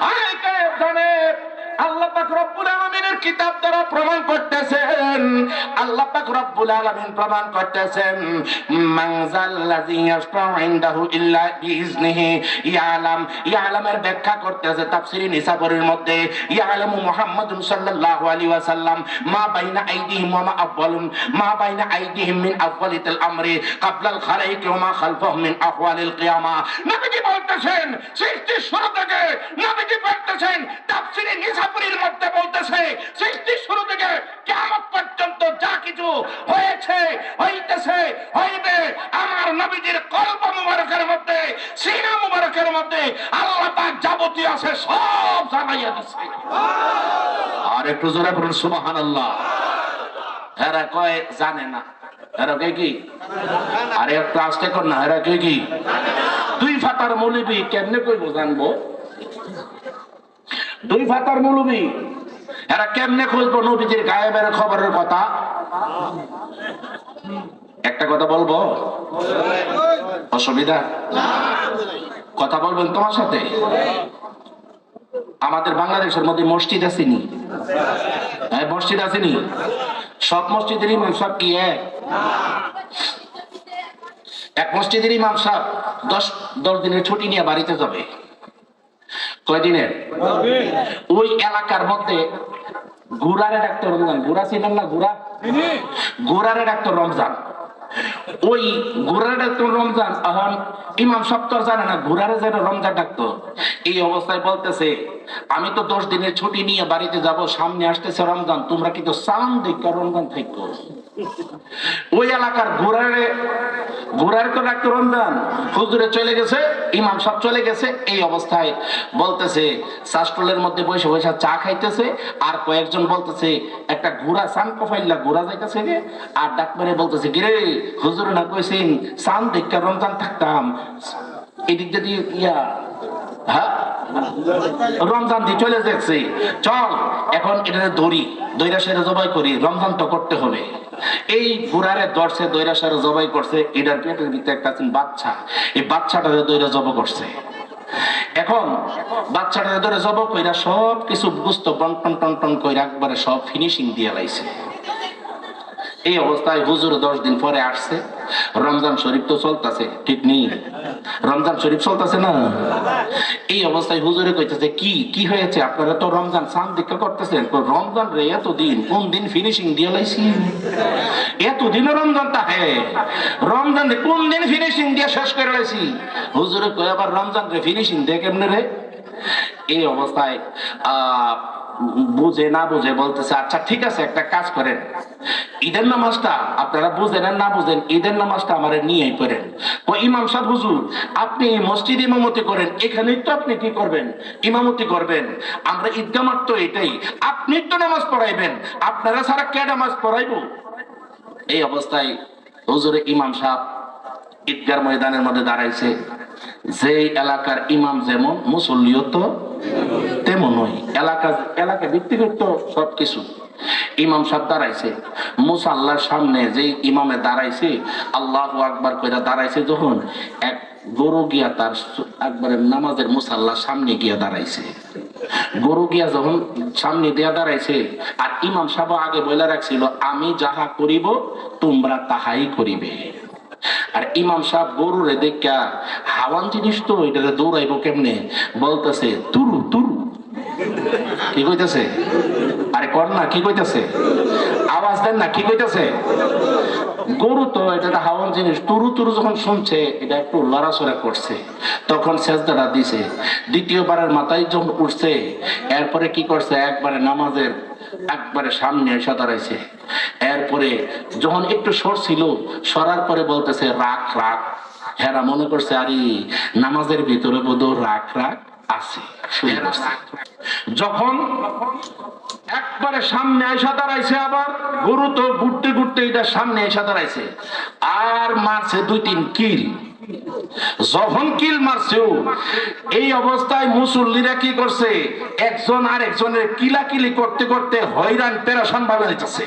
S1: আয় গায়েব জানে। আল্লাহ পাক রব্বুল আলামিনের কিতাব দ্বারা প্রমাণ করতেছেন। আল্লাহ পাক রব্বুল আলামিন প্রমাণ করতেছেন, মান যাল্লাযী ইয়াশফাউ ইনদাহু ইল্লা বিইজনিহি। ইয়ালামের ব্যাখ্যা করতেছে তাফসীরে নিসাপুরির মধ্যে, ইয়ালামু মুহাম্মাদুন সাল্লাল্লাহু আলাইহি ওয়াসাল্লাম মা বাইনা আইদিহিম ওয়া মা আফওয়ালুন মা বাইনা আইদিহিম মিন আফওয়ালিল আমরি ক্বাবলাল খালাইকি ওয়া মা খালফাহুম মিন আহওয়ালিল কিয়ামা। নবীজি বলতেছেন সৃষ্টির শুরু থেকে, নবীজি বলতেছেন তাফসীরে নিসাপুরির মধ্যে বলতেছে সৃষ্টির শুরু থেকে কিয়ামত পর্যন্ত যা কিছু হয়েছে, হইতেছে, হইবে, আমার নবীজির কলব মুবারকের মধ্যে, সিনা মুবারকের মধ্যে আল্লাহ পাক যাবতীয় আছে সব জানাইয়া দিয়েছে। আর একটু জোরে বলুন সুবহানাল্লাহ। এরা কয় জানে না, এরা কয় কি? আরে একটু আস্তে কর না, এরা কয় কি? দুই ফাতার মৌলবি কেমনে কইব জানবো? দুই ফাতার মৌলবি এরা কেমনে খুঁজবো নবীজির গায়েবের খবরের কথা? একটা কথা বলবো, অসুবিধা? কথা বলবেন তোমার সাথে? আমাদের বাংলাদেশের মধ্যে মসজিদ আসেনি? হ্যাঁ, মসজিদ আসেনি। সব মসজিদের ইমাম সাহেব কি এক মসজিদের ইমাম সাহেব 10 দিনের ছুটি নিয়ে বাড়িতে যাবে। কয়দিনের? ওই এলাকার মধ্যে গুড়ারে ডাক্তার রমজান, গুড়া ছিলেন না? গুড়ারে ডাক্তার রমজান, ওই গুড়ারে ডাক্তার রমজান। এখন ইমাম সাহেব তো জানে না গুড়ারে যেন রমজান ডাক্তার। এই অবস্থায় বলতেছে, আমি তো 10 দিনের ছুটি নিয়ে বাড়িতে যাব, সামনে আসতেছে রমজান, তোমরা কিন্তু চান দেখো রমজান থাকো। ওই এলাকার ঘোড়ার তো ডাক্তার রমজান, হুজুরে চলে গেছে, ইমাম সাহেব চলে গেছে। এই অবস্থায় বলতেছে শাস্ত্রের মধ্যে বসে বসে চা খাইতেছে, আর কয়েকজন বলতেছে একটা ঘোড়া চান কফাইল্লা ঘোড়া যাইতেছে রে, আর ডাক মেরে বলতেছে গিরে হুজুর না কইছেন চান দেখতে রমজান থাকতাম, এদিক যদি ইয়া হ্যাঁ রমজান দিয়ে চলে যাচ্ছে, চল এখন এটা দইরা সেরে জবাই করি, রমজান তো করতে হবে। এই ঘোড়ারে দর্শে দইরা সেরে জবাই করছে, এটার পেটের ভিতরে একটা বাচ্চা, এই বাচ্চাটারে দইরা জব করছে। এখন বাচ্চাটারে ধরে জব কইরা সব কিছু বুঝতো টন টন কইরা একবারে সব ফিনিশিং দিয়ে লাইছে। এই অবস্থায় হুজুর 10 দিন পরে আসছে, রমজান শরীফ তো চলতেছে, ঠিক নেই? রমজান শরীফ চলতেছে না? এই অবস্থায় হুজুরে কইতেছে কি হয়েছে, আপনারা তো রমজান সান দীক্ষা করতেছেন, রমজান রে এতদিন কোন দিন ফিনিশিং দিয়ে লাইছি? এতদিন রমজান তাহে, রমজান রে কোন দিন ফিনিশিং দিয়ে শেষ করে লাইছি? হুজুরে কই আবার রমজান রে ফিনিশিং দিয়ে কেমনে রে? এই অবস্থায় বুঝে না বুঝে বলতেছে, আচ্ছা ঠিক আছে একটা কাজ করেন, ঈদের নামাজটা আপনারা বুঝেন আর না বুঝেন, ঈদের নামাজটা আমারে নিয়েই পড়েন। ও ইমাম সাহেব হুজুর আপনি মসজিদ ইমামতি করেন, এখানেই তো আপনি কি করবেন? ইমামতি করবেন। আমরা ঈদগাহ মাঠ তো এটাই, আপনি তো নামাজ পড়াইবেন, আপনারা ছাড়া কে নামাজ পড়াইবো? এই অবস্থায় হুজুরে ইমাম সাহেব ঈদগার ময়দানের মধ্যে দাঁড়াইছে। যে এলাকার ইমাম যেমন মুসল্লিও তো তেমনই, এলাকা ভিত্তিক তো সবকিছু। ইমাম সাহেব দাঁড়াইছে মুসাল্লার সামনে, যে ইমামে দাঁড়াইছে আল্লাহু আকবার কইরা দাঁড়াইছে, যখন এক গরু গিয়া তার একবারে নামাজের মুসাল্লার সামনে গিয়া দাঁড়াইছে। গরু গিয়া যখন সামনে দিয়া দাঁড়াইছে, আর ইমাম সাহেব আগে বলে রাখছিল আমি যাহা করিব তোমরা তাহাই করিবে। আর ইমাম সাহেব গরুরে দেখা হাওয়ান জিনিস তো এটাতে দৌড়াইবো কেমনে, বলতেছে তুরু তুরু। কি কইতেছে? আরে কর না, কি কইতেছে? আওয়াজ দেন না, কি কইতেছে? গরু তো এটা হাওয়ান জিনিস, তুরু তুরু যখন শুনছে এটা একটু লড়াচড়া করছে, তখন সেজদাটা দিছে। দ্বিতীয়বারের মাথায় যখন উঠছে, এরপরে কি করছে, একবারে নামাজের একবারে সামনে এসে দাঁড়াইছে। এরপরে যখন একটু সরছিল, সরার পরে বলতেছে রাখ রাখ। হেরা মনে করছে আরে নামাজের ভিতরে বোধহয় রাখ রাখ আছে। যখন একবারে সামনে এসে দাঁড়াইছে, আবার গরু তো ঘুরতে ঘুরতে এটা সামনে এসে দাঁড়াইছে, আর মারছে 2-3 কিল। যখন কিল মারছে, এই অবস্থায় মুসল্লিরা কি করছে, একজন আর একজনের কিলাকিলি করতে করতে হয়রান পেরেশান ভাবে যাচ্ছে।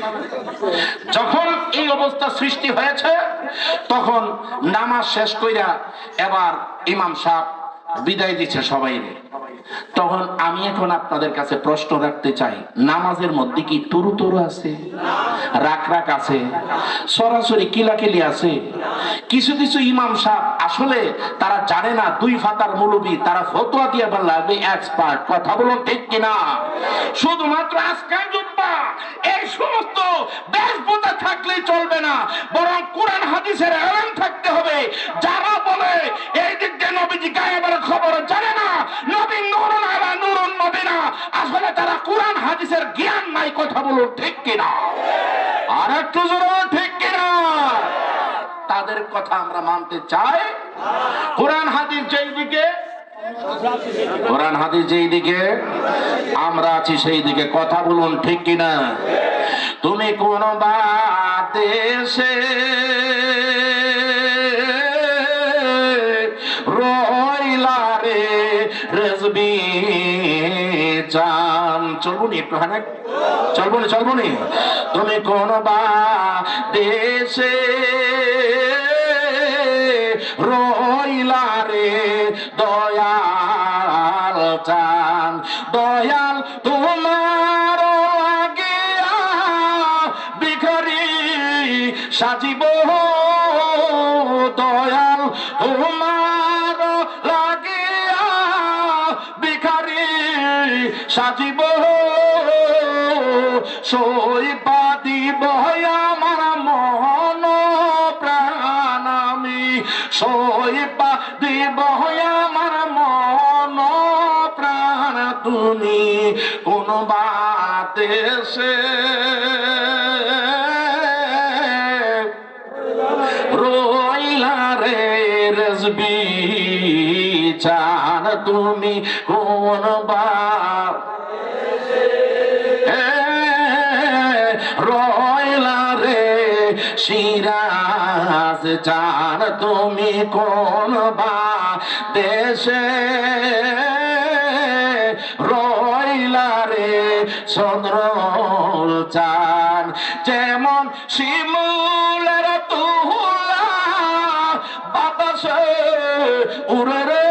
S1: যখন এই অবস্থা সৃষ্টি হয়েছে, তখন নামাজ শেষ কইরা এবার ইমাম সাহেব বিদায় দিচ্ছে সবাই। তখন আমি এখন আপনাদের কাছে প্রশ্ন রাখতে চাই, নামাজের মধ্যে কি তুরু তুরু আছে, রাখ রাখ আছে, সরাসরি কিলাকিলি আছে? কিছু কিছু ইমাম সাহেব আসলে তারা জানে না, 2 ফাতার মৌলবী, তারা ফতোয়া দিয়ে লাগবে এক্সপার্ট। কথা বলুন ঠিক কিনা? শুধুমাত্র আজকাল জুব্বা এই সমস্ত বেশভূষা থাকলেই চলবে না, বরং কোরআন হাদিসের এলান থাকতে হবে। যারা বলে এই দিক দিয়ে নবীজি গায়েবের খবর জানে না, নবী নূরুন আলা নূরুন নবী না, আসলে তারা কোরআন হাদিসের জ্ঞান নাই। কথা বলুন ঠিক কিনা? আর একটু জোরে ঠিক কিনা? তাদের কথা আমরা মানতে চাই। কোরআন হাদিস যেই দিকে, কোরআন হাদিস যেই দিকে, আমরা আছি সেই দিকে। কথা বলুন ঠিক কিনা? তুমি কোন দেশে রইলা রে রেজবি জান, চলবুনি একটু, হ্যাঁ চলবুনি চলবুনি। তুমি কোন দেশে রইলা রে দয়াল চান, দয়াল তোমার লাগিয়া ভিখারি সাজিব, দয়াল তোমার লাগিয়া ভিখারি সাজিব, সইবা দিব আমার মন প্রাণ, আমি সইবা দিব আমার মন প্রাণ। তুমি কোন দেশে রইলা রে রেজবি জান, তুমি কোন রইলা রে সিরাজ জান, তুমি কোন দেশে রইলা রে চন্দ্র চান। যেমন শিমুলের তুলা বাতাসে উড়ে রে,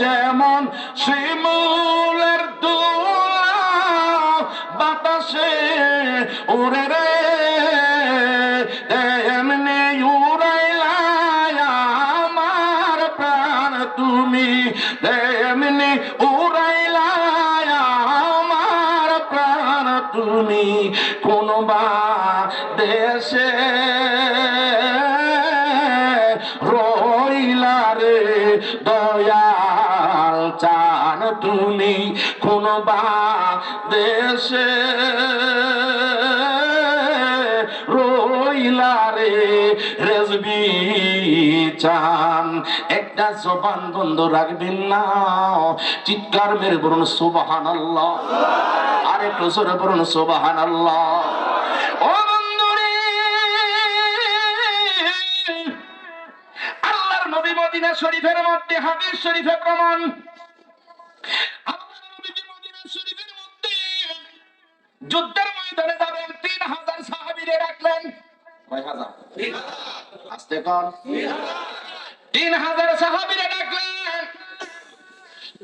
S1: যেমন শিমুলের তুলা বাতাসে উড়ে রে, তেমনি উড়াইলা আমার প্রাণ তুমি, তেমনি উড়াইলা আমার প্রাণ তুমি। কোন দেশে রইলা রে দয়াল চান, তুমি কোন দেশে রইলা রে রেজবি চান। একটা জবান বন্ধ রাখবেন না, চিৎকার মেরে বলুন সুবহানাল্লাহ। আরেকটু জোরে বলুন সুবহানাল্লাহ। ও বন্ধুরে, মদিনা শরীফের মধ্যে হাদিস শরীফে প্রমাণ, আমার নবীজি মদিনা শরীফের মধ্যে যুদ্ধের ময়দানে যাবেন 3000 সাহাবীরে রাখলেন। কয় হাজার? আস্তে কোন 3000 সাহাবীরে রাখলেন।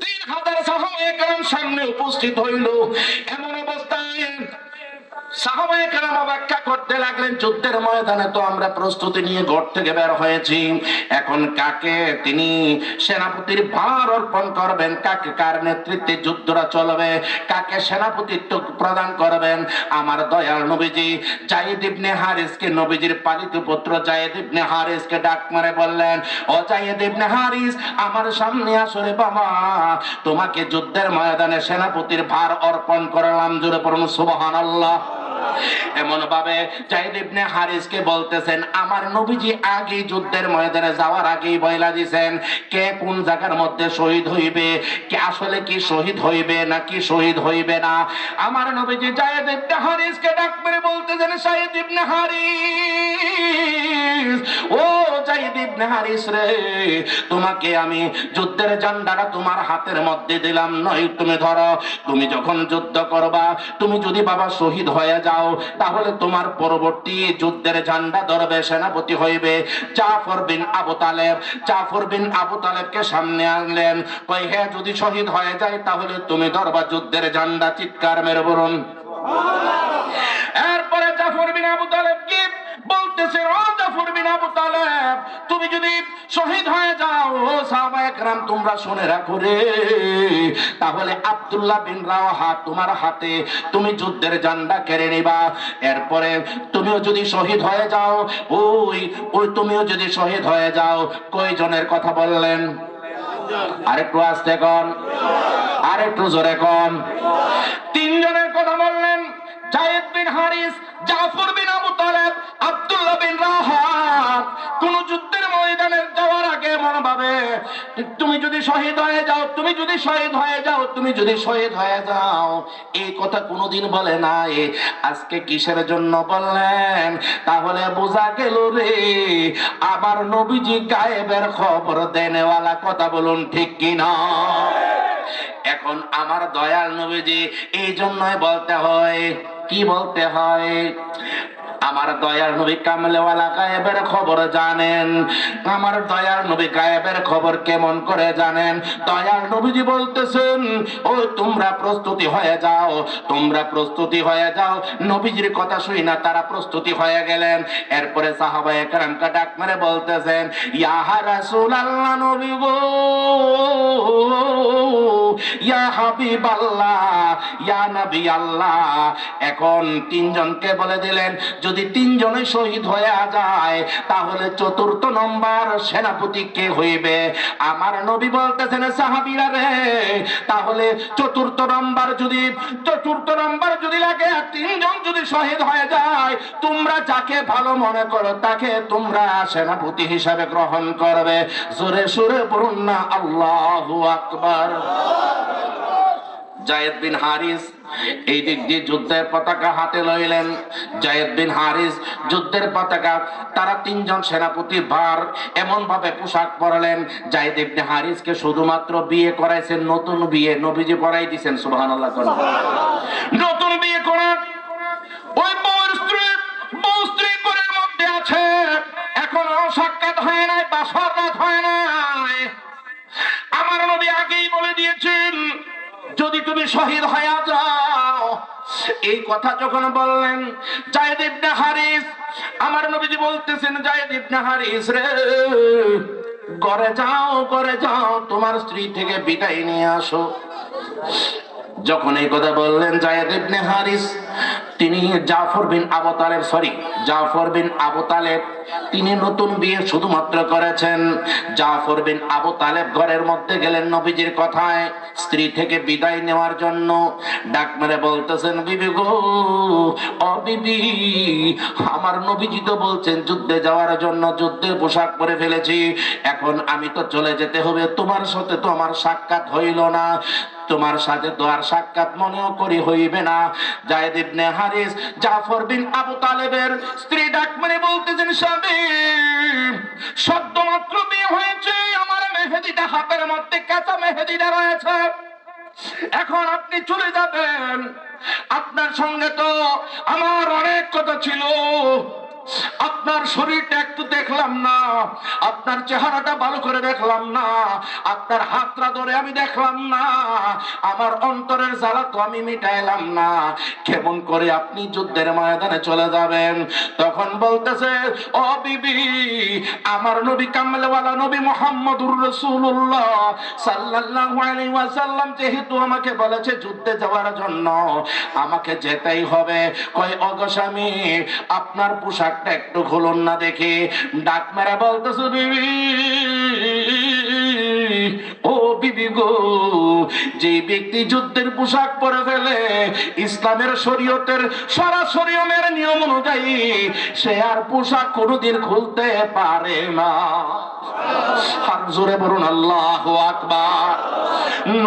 S1: 3000 সাহাবায়ে কেরাম সামনে উপস্থিত হইল। এমন অবস্থায় সাহাবায়ে কেরাম অপেক্ষা করতে লাগলেন। যুদ্ধের ময়দানে তো আমরা প্রস্তুতি নিয়ে ঘর থেকে বের হয়েছি, এখন কাকে তিনি সেনাপতির ভার অর্পণ করবেন, কাকে কার নেতৃত্বে যুদ্ধটা চলবে, কাকে সেনাপতিত্ব প্রদান করবেন। আমার দয়াল নবীজি যায়েদ ইবনে হারিসকে, নবীজির পালিত পুত্র যায়েদ ইবনে হারিসকে ডাক মারে বললেন, ও যায়েদ ইবনে হারিস, আমার সামনে আসো রে বাবা, তোমাকে যুদ্ধের ময়দানে সেনাপতির ভার অর্পণ করলাম। জোরে পড়ুন সুবহানাল্লাহ। এমন ভাবে যায়েদ ইবনে হারিসকে বলতেছেন, আমার নবীজি আগে যুদ্ধের ময়দানে যাওয়ার আগেই বইলা দিয়েছেন কে কোন জায়গার মধ্যে শহীদ হইবে, কে আসলে কি শহীদ হইবে নাকি শহীদ হইবে না। আমার নবীজি যায়েদ ইবনে হারিসকে ডাক মেরে বলতেছেন, যায়েদ ইবনে হারিস, ও যায়েদ ইবনে হারিস রে, তোমাকে আমি যুদ্ধের ঝান্ডাটা তোমার হাতের মধ্যে দিলাম, নয় তুমি ধরো। তুমি যখন যুদ্ধ করবা, তুমি যদি বাবা শহীদ হয়ে যাও, তাহলে তোমার পরবর্তী যুদ্ধের ঝান্ডা ধরবে, সেনাপতি হইবে জাফর বিন আবু তালেব। জাফর বিন আবু তালেবকে সামনে আনলেন, কই হ্যাঁ যদি শহীদ হয়ে যায় তাহলে তুমি ধরবা যুদ্ধের ঝান্ডা। চিৎকার মেরে বলুন। এরপরে জাফর বিন আবু তালেব কি বলতেছে, ও জাফর বিন আবু তালেব, তুমি যদি শহীদ হয়ে যাও, ও সাহাবায়ে কেরাম তোমরা শুনে রাখো রে, তাহলে আব্দুল্লাহ বিন রাওয়াহা তোমার হাতে তুমি যুদ্ধের ঝান্ডা কেড়ে নিবা। এরপরে তুমিও যদি শহীদ হয়ে যাও, ওই তুমিও যদি শহীদ হয়ে যাও। কয়জনের কথা বললেন? আরেকটু আস্তে কোন, আরেকটু জোরে কোন। 3 জনের কথা বললেন, যায়েদ বিন হারিস, জাফর বিন আবু তালেব, আব্দুল্লাহ বিন রাওয়াহা। কোন যুদ্ধের ময়দানে যাওয়ার আগে মনে ভাবে তুমি যদি শহীদ হয়ে যাও, তুমি যদি শহীদ হয়ে যাও, তুমি যদি শহীদ হয়ে যাও, এই কথা কোনোদিন বলে নাই। আজকে কিসের জন্য বললেন? তাহলে বোঝা গেল রে, আবার নবীজি গায়েবের খবর দেনেওয়ালা। কথা বলুন ঠিক কিনা? এখন আমার দয়াল নবীজি এই জন্যই বলতে হয়, কি বলতে হয়, আমার দয়াল নবী কামলেওয়ালা গায়েবের খবর জানেন। আমার দয়াল নবী গায়েবের খবর কেমন করে জানেন? দয়াল নবীজি বলতেছেন, ও তোমরা প্রস্তুতি হয়ে যাও, তোমরা প্রস্তুতি হয়ে যাও। নবীজির কথা শুই না তারা প্রস্তুতি হয়ে গেলেন। এরপরে সাহাবায়ে কেরামকে ডাক মেরে বলতেছেন, ইয়া রাসূলুল্লাহ, নবী গো, ইয়া হাবিবাল্লাহ, ইয়া নবী আল্লাহ। এখন 3 জনকে বলে দিলেন, যদি 3 জনে শহীদ হয়ে যায় তাহলে 4র্থ নম্বর সেনাপতি কে হইবে? আমার নবী বলতেছেন, সাহাবীরা রে, তাহলে 4র্থ নম্বর যদি লাগে, 3 জন যদি শহীদ হয়ে যায়, তোমরা যাকে ভালো মনে করো তাকে তোমরা সেনাপতি হিসাবে গ্রহণ করবে। জোরে সুরে বলুন না আল্লাহু আকবার। যায়েদ বিন হারিস এই দিক দিয়ে যুদ্ধের পতাকা হাতে লইলেন। যায়েদ বিন হারিস যুদ্ধের পতাকা, তারা 3 জন সেনাপতির ভার এমন ভাবে পোশাক পরালেন। যায়েদ ইবনে হারিসকে শুধুমাত্র বিয়ে করাইছেন, নতুন বিয়ে নবীজি পরাই দিয়েছেন। সুবহানাল্লাহ। নতুন বিয়ে করা, ওই বউ স্ত্রী ঘরের মধ্যে আছে, এখনো সাক্ষাৎ হয় নাই, বাসর রাত হয় নাই। আমার নবী আগেই বলে দিয়েছেন, যদি তুমি শহীদ হয়ে যাও। এই কথা যখন বললেন যায়েদ ইবনে হারিস, আমার নবীজি বলতেছেন, যায়েদ ইবনে হারিস রে, ঘরে যাও, তোমার স্ত্রী থেকে বিদায় নিয়ে আসো। যখন এই কথা বললেন যায়েদ ইবনে হারিস, তিনি জাফর বিন আবু তালেব তিনি নতুন বিয়ে শুধুমাত্র করেছেন। জাফর বিন আবু তালেব ঘরের মধ্যে গেলেন নবীজির কথায় স্ত্রী থেকে বিদায় নেওয়ার জন্য। ডাক মেরে বলতেছেন, বিবি গো, ও বিবি, আমার নবীজি তো বলছেন যুদ্ধে যাওয়ার জন্য, যুদ্ধের পোশাক পরে ফেলেছি, এখন আমি তো চলে যেতে হবে, তোমার সাথে তো আমার সাক্ষাৎ হইল না, তোমার সাথে তো আর সাক্ষাৎ মনেও করি হইবে না। যায়েদ ইবনে হারিস জাফর বিন আবু তালেবের স্ত্রী ডাক মেরে বলতেছেন, নবী সদ্য মাত্র বিয়ে হয়েছে, আমার মেহেদিটা হাতের মধ্যে কাঁচা মেহেদিটা রয়েছে, এখন আপনি চলে যাবেন, আপনার সঙ্গে তো আমার অনেক কথা ছিল, আপনার শরীরটা একটু দেখলাম না, আপনার চেহারাটা ভালো করে দেখলাম না, আপনার হাতটা ধরে আমি দেখলাম না, আমার অন্তরের জ্বালা তো আমি মিটাইলাম না, কেমন করে আপনি যুদ্ধের ময়দানে চলে যাবেন? তখন বলতেছে, ও বিবি, আমার নবী কামলেওয়ালা নবী মুহাম্মদুর রাসূলুল্লাহ সাল্লাল্লাহু আলাইহি ওয়াসাল্লাম যেহেতু আমাকে বলেছে যুদ্ধে যাওয়ার জন্য, আমাকে যেতেই হবে। কয় ওগো স্বামী, আপনার পোশাকটা একটু খুলুন না দেখি। ডাক মেরে বলতেছে, বিবি, ও বিবি গো, যে ব্যক্তি যুদ্ধের পোশাক পরে ফেলে ইসলামের শরীয়তের সরাসরি নিয়ম অনুযায়ী সে আর পোশাক কোনোদিন খুলতে পারে না। আর জোরে বলুন আল্লাহু আকবার।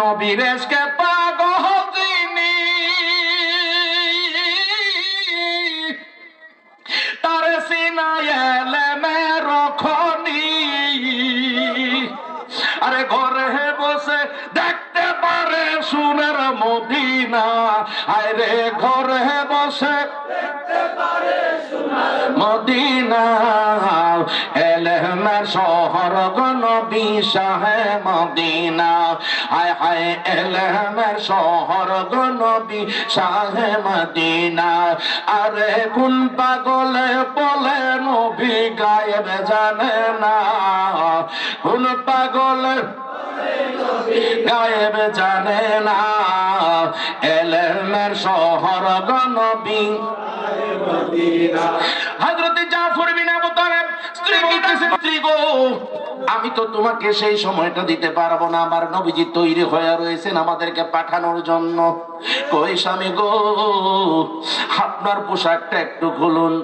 S1: নবীর এসকে পাগল যিনি, তার সিনায় এলেমে রখনি, আরে ঘরে বসে দেখতে পারে সোনার মদিনা, আরে ঘরে বসে দেখতে পারে সোনার মদিনা, এলেমের শহর গো নবী শাহে মদিনা, হায় হায় এলেমের শহর গো নবী শাহে মদিনা। আরে কোন পাগলে বলে নবী গায়েব জানে না, কোন পাগলে গায়েব জানে না, এলেমের শহর গো নবী মদিনা। হযরত জাফর বিন আবু তালেব স্ত্রী বলতেছে, স্ত্রী গো, আমি তো তোমাকে সেই সময়টা দিতে পারবো না, আমার নবীজি তৈরি হয়ে রয়েছেন আমাদেরকে পাঠানোর জন্য। কই স্বামী গো, আপনার পোশাকটা একটু খুলুন,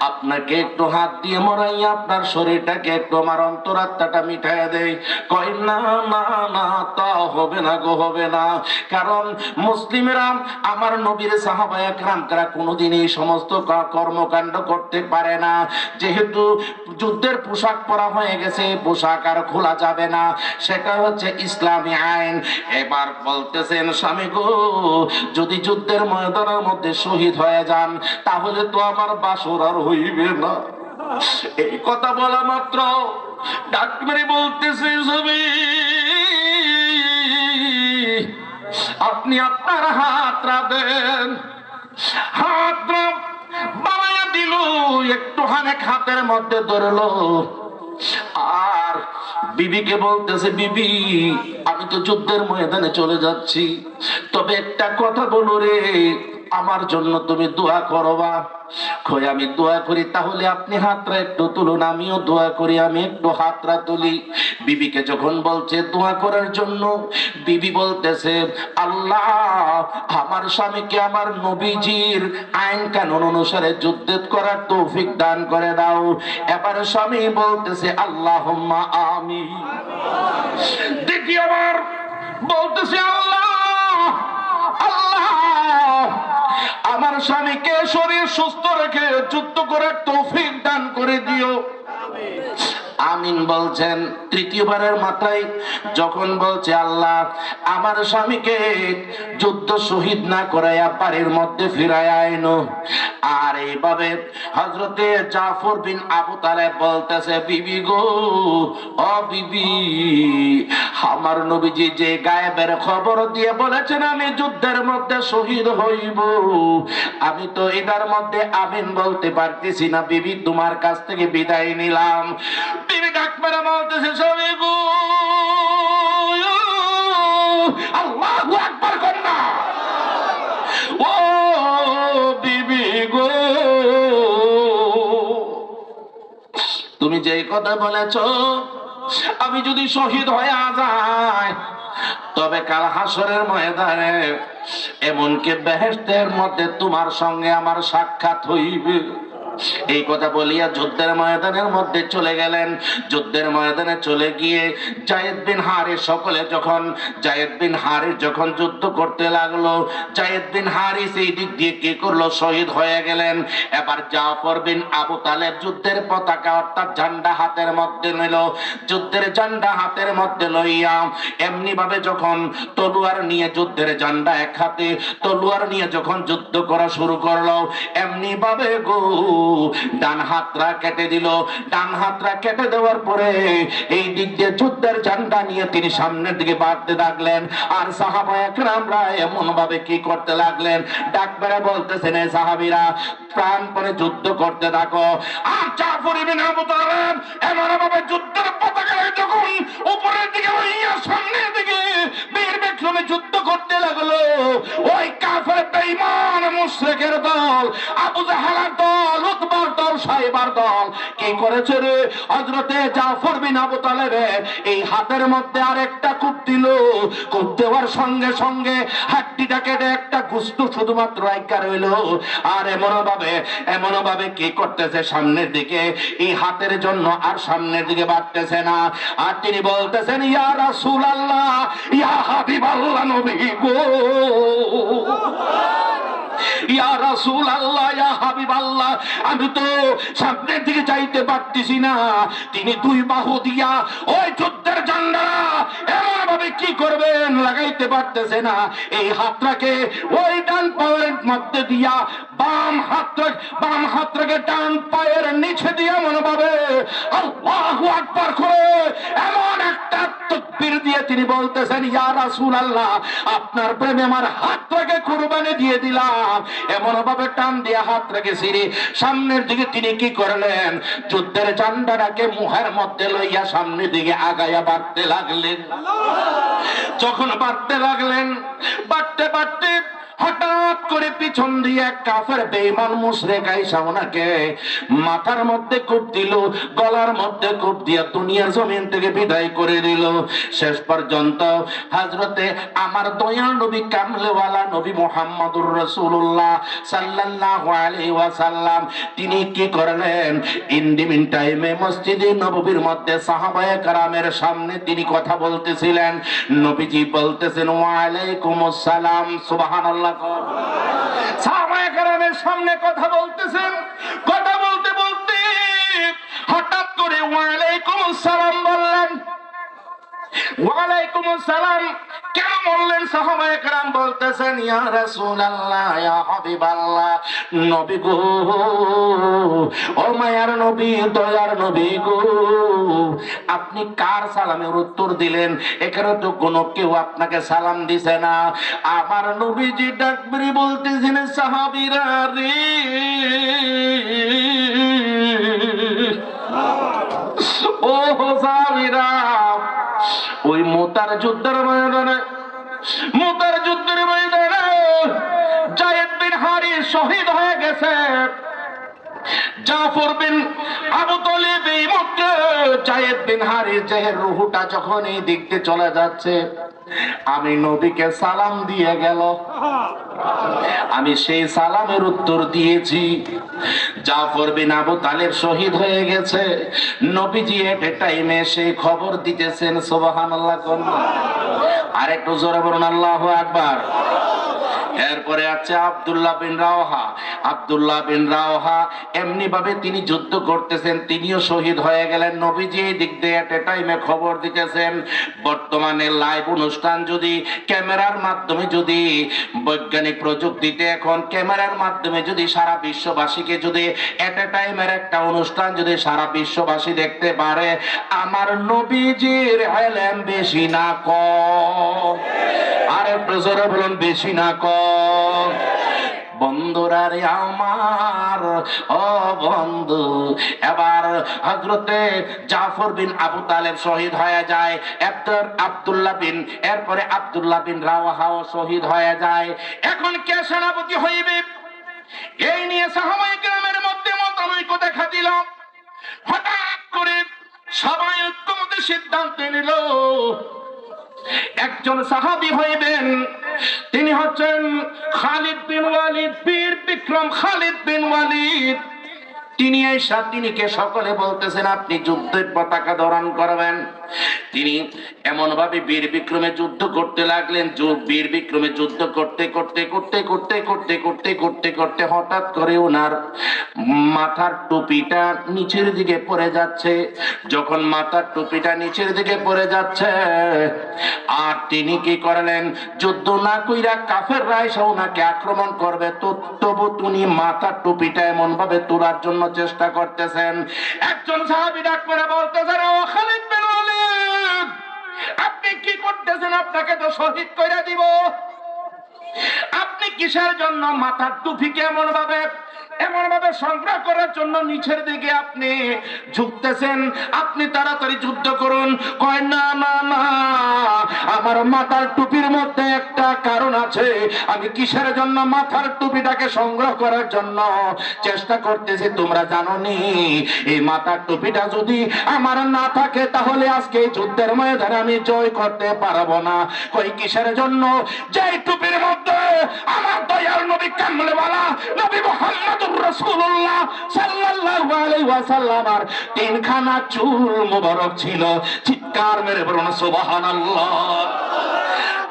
S1: আপনাকে একটু হাত দিয়ে মরাইয়া আপনার শরীরটাকে একটু আমার অন্তরাত্মাটা মিঠাইয়া দেয়। কই না না না, তা হবে না গো, হবে না, কারণ মুসলিমেরা আমার নবীর সাহাবায়ে কেরামরা কোনোদিন এই সমস্ত কর্মকাণ্ড করতে পারে না, যেহেতু যুদ্ধের পোশাক পরা হয়ে গেছে, পোশাক আর খোলা যাবে না, সেটা হচ্ছে ইসলামী আইন। এবার বলতেছেন, স্বামী গো, যদি যুদ্ধের ময়দানের মধ্যে শহীদ হয়ে যান তাহলে তো আমার বাসর আর হইবে না। এই কথা বলা মাত্র ডাক মেরে বলতেছে, স্বামী, আপনি আপনার হাতটা দেন। হাত বানাইয়া দিল, একটু হানেক হাতের মধ্যে ধরলো, আর বিবিকে বলতেছে, বিবি, আমি তো যুদ্ধের ময়দানে চলে যাচ্ছি, তবে একটা কথা বলো রে, আমার জন্য তুমি দোয়া করবা। কই আমি দোয়া করি, তাহলে আপনি হাতটা একটু তুলুন, আমিও দোয়া করি। আমি একটু হাতটা তুলি। বিবিকে যখন বলছে দোয়া করার জন্য, বিবি বলতেছে, আল্লাহ আমার স্বামীকে আমার নবীজির আইন কানুন অনুসারে যুদ্ধ করার তৌফিক দান করে দাও। এবার স্বামী বলতেছে, আল্লাহুম্মা আমিন। দ্বিতীয়বার বলতেছে, আল্লাহ আল্লাহ আমার স্বামীকে শরীর সুস্থ রেখে যুদ্ধ করার তৌফিক দান করে দিও। আমিন বলছেন। তৃতীয়বারের মাথায় যখন বলছে, আল্লাহ আমার স্বামীকে যুদ্ধ শহীদ না করাইয়া বাড়ির মধ্যে ফিরাইয়া আইনো। আর এইভাবে হযরতে জাফর বিন আবু তালেব বলতেছে, বিবি গো, ও বিবি, আমার নবীজি যে গায়েবের খবর দিয়ে বলেছেন আমি যুদ্ধের মধ্যে শহীদ হইব, আমি তো এটার মধ্যে আমিন বলতে পারতেছি না। বিবি, তোমার কাছ থেকে বিদায় নিলাম। বিবি ডাক মেরে বলতেছে, স্বামী গো, আল্লাহু আকবার কন্যা, ও বিবি গো, তুমি যে কথা বলেছ, আমি যদি শহীদ হয়ে যাই তবে কাল হাসরের ময়দানে এমনকি বেহেশতের মধ্যে তোমার সঙ্গে আমার সাক্ষাৎ হইবে। এই কথা বলিয়া যুদ্ধের ময়দানের মধ্যে চলে গেলেন। যুদ্ধের ময়দানে চলে গিয়ে যায়েদ বিন হারিস সকলে যখন যায়েদ বিন হারিস যখন যুদ্ধ করতে লাগলো, যায়েদ বিন হারিস এই দিক দিয়ে কি করলো, শহীদ হয়ে গেলেন। এবার জাফর বিন আবু তালেব যুদ্ধের পতাকা অর্থাৎ ঝান্ডা হাতের মধ্যে নিল। যুদ্ধের ঝান্ডা হাতের মধ্যে লইয়া এমনি ভাবে যখন তলোয়ার নিয়ে যুদ্ধের ঝান্ডা এক হাতে তলোয়ার নিয়ে যখন যুদ্ধ করা শুরু করলো, এমনি ভাবে গো ডান হাতটা কেটে দিল। ডান হাতটা কেটে দেওয়ার পরে এই দিক দিয়ে যুদ্ধের ঝান্ডা নিয়ে তিনি সামনের দিকে বাড়তে লাগলেন। আর সাহাবায়ে কেরামরা এমন ভাবে কি করতে লাগলেন, ডাক মেরে বলতেছেন, এই সাহাবীরা প্রাণপণে যুদ্ধ করতে থাকো। আর জাফর ইবনে আবু তালেব এমন ভাবে যুদ্ধের পতাকা যখন উপরের দিকে হইয়া সামনের দিকে বীর বিক্রমে যুদ্ধ করতে লাগলো, ওই কাফের বেঈমান মুশরিকের দল, আবু জাহেলের দল, উতবার দল, সাইবার দল কি করেছে রে, হযরতে জাফর বিন আবু তালেবের এই হাতের মধ্যে আরেকটা কূপ দিল। কূপ দেওয়ার সঙ্গে সঙ্গে হাড্ডিটা কেটে একটা গোশত শুধুমাত্র আইকা রইল। আর এমন ভাবে কি করতেছে, সামনের দিকে এই হাতের জন্য আর সামনের দিকে বাড়তেছে না। আর তিনি বলতেছেন, ইয়া রাসূলুল্লাহ, ইয়া হাবিবাল্লাহ, নবী গো, ইয়া রাসূলুল্লাহ, ইয়া হাবিবাল্লাহ, আমি তো সামনের দিকে যাইতে পারতেছি না। তিনি দুই বাহু দিয়া ওই যুদ্ধের ঝান্ডা এমন ভাবে কি করবেন লাগাইতে পারতেছে না। এই হাতটাকে ওই ডান পায়ের মধ্যে দিয়া বাম হাতটাকে ডান পায়ের নিচে দিয়া মনে ভাবে আল্লাহু আকবার করে এমন একটা তাকবীর দিয়ে তিনি বলতেছেন, ইয়া রাসূলুল্লাহ, আপনার প্রেমে আমার হাতটাকে কুরবানি দিয়ে দিলাম। এমন ভাবে টান দিয়ে হাত রেখেছিলেন সামনের দিকে। তিনি কি করলেন, যুদ্ধের ঝান্ডাটাকে মুখের মধ্যে লইয়া সামনের দিকে আগায়া বাড়তে লাগলেন। যখন বাড়তে লাগলেন, বাড়তে বাড়তে হঠাৎ করে পিছন দিয়ে এক কাফের বেঈমান মুশরিক আইসা ওনাকে মাথার মধ্যে কূপ দিল, গলার মধ্যে কূপ দিয়া দুনিয়ার জমিন থেকে বিদায় করে দিল। শেষ পর্যন্ত হযরতে আমার দয়াল নবী কামলেওয়ালা নবী মুহাম্মদুর রাসূলুল্লাহ সাল্লাল্লাহু আলাইহি ওয়াসাল্লাম তিনি কি করলেন, ইন দি মিন টাইমে মসজিদে নববীর মধ্যে সাহাবায়ে কেরামের সামনে তিনি কথা বলতেছিলেন। নবীজি বলতেছেন, ওয়া আলাইকুমুস সালাম, সুবহানাল্লাহ। সাহাবায়ে কেরামের সামনে কথা বলতেছেন। কথা বলতে বলতে হঠাৎ করে ওয়া আলাইকুমুস সালাম বললেন। ওয়া আলাইকুমুস সালাম কেন বললেন? সাহাবায়ে কেরাম বলতেছেন, ইয়া রাসূলুল্লাহ, ইয়া হাবিবাল্লাহ, নবী গো, ও মায়ার নবী, দয়ার নবী গো, আপনি কার সালামের উত্তর দিলেন? এখানে তো কোনো কেউ আপনাকে সালাম দিছে না। আমার নবীজি ডাকবি বলতেছেন, সাহাবীরা রে, ও সাহাবীরা, ওই মুতার যুদ্ধের ময়দানে যায়েদ বিন হারিস শহীদ হয়ে গেছে। জাফর বিন আবু তালেব এই মধ্যে যায়েদ বিন হারিস এর রূহটা যখন এই দিক দিয়ে চলে যাচ্ছে, আমি নবীকে সালাম দিয়ে গেল, আমি সেই সালামের উত্তর দিয়েছি। জাফর বিন আবু তালেব শহীদ হয়ে গেছে। নবীজি এট এ টাইমে সেই খবর দিতেছেন। সুবহানাল্লাহ। আর একটু জোরে বলুন আল্লাহু আকবার। এরপরে আছে আব্দুল্লাহ বিন রাওহা এমনি ভাবে তিনি যুদ্ধ করতেছেন, তিনিও শহীদ হয়ে গেলেন। নবীজি এই দিক দিয়ে এট এ টাইমে খবর দিতেছেন। বর্তমানে লাইভ অনুষ্ঠান যদি ক্যামেরার মাধ্যমে, যদি বৈজ্ঞানিক প্রযুক্তিতে এখন ক্যামেরার মাধ্যমে যদি সারা বিশ্ববাসীকে যদি এট এ টাইমের একটা অনুষ্ঠান যদি সারা বিশ্ববাসী দেখতে পারে, আমার নবীজির ইলম বেশি না কম? আর একটু জোরে বলুন, বেশি না কম? বন্ধুরা রে আমার, ও বন্ধু, এবার হযরতে জাফর বিন আবু তালেব শহীদ হয়ে যায়। এরপরে আব্দুল্লাহ বিন রাওয়াহাও শহীদ হয়ে যায়। এখন কে সেনাপতি হইবে, এই নিয়ে সাহাবায়ে কেরামের মধ্যে মতানৈক্য দেখা দিল। হঠাৎ করে সবাই ঐক্যমতে সিদ্ধান্ত নিল, একজন সাহাবী হইবেন, তিনি হচ্ছেন খালিদ বিন ওয়ালিদ, বীর বিক্রম খালিদ বিন ওয়ালিদ। তিনি এসা তিনিকে সকলে বলতেছেন আপনি যুদ্ধের পতাকা ধারণ করবেন। তিনি এমন ভাবে বীর বিক্রমে যুদ্ধ করতে লাগলেন, বীর বিক্রমে যুদ্ধ করতে করতে করতে করতে করতে করতে করতে করতে হঠাৎ করে ওনার মাথার টুপিটা নিচের দিকে পড়ে যাচ্ছে। যখন মাথার টুপিটা নিচের দিকে পড়ে যাচ্ছে, আর তিনি কি করলেন, যুদ্ধ না কইরা কাফেররা এসে ওনাকে আক্রমণ করবে, তবু তিনি মাথার টুপিটা এমন ভাবে তোলার জন্য চেষ্টা করতেছেন। একজন সাহাবী ডাক করে বলতেছেন, ও খালিদ বিন ওয়ালিদ, আপনি কি করতেছেন? আপনাকে তো শহীদ করে দিব। আপনি কিসের জন্য মাথার টুপিকে এমন ভাবে সংগ্রহ করার জন্য নিচের দিকে আপনি ঝুঁকতেছেন? আপনি তাড়াতাড়ি যুদ্ধ করুন। কয় না না না, আমার মাথার টুপির মধ্যে একটা কারণ আছে। আমি কিসের জন্য মাথার টুপিটাকে সংগ্রহ করার জন্য চেষ্টা করতেছি তোমরা জানো নি? এই মাথার টুপিটা যদি আমার না থাকে তাহলে আজকে এই যুদ্ধের ময়দানে আমি জয় করতে পারবো না। কই কিসের জন্য? যে টুপির মধ্যে আমার দয়াল নবী কামলেওয়ালা নবী মুহাম্মদুর রাসূলুল্লাহ সাল্লাল্লাহু আলাইহি ওয়াসাল্লামের তিনখানা চুল মোবারক ছিল। চিৎকার মেরে বলুন সুবহানাল্লাহ।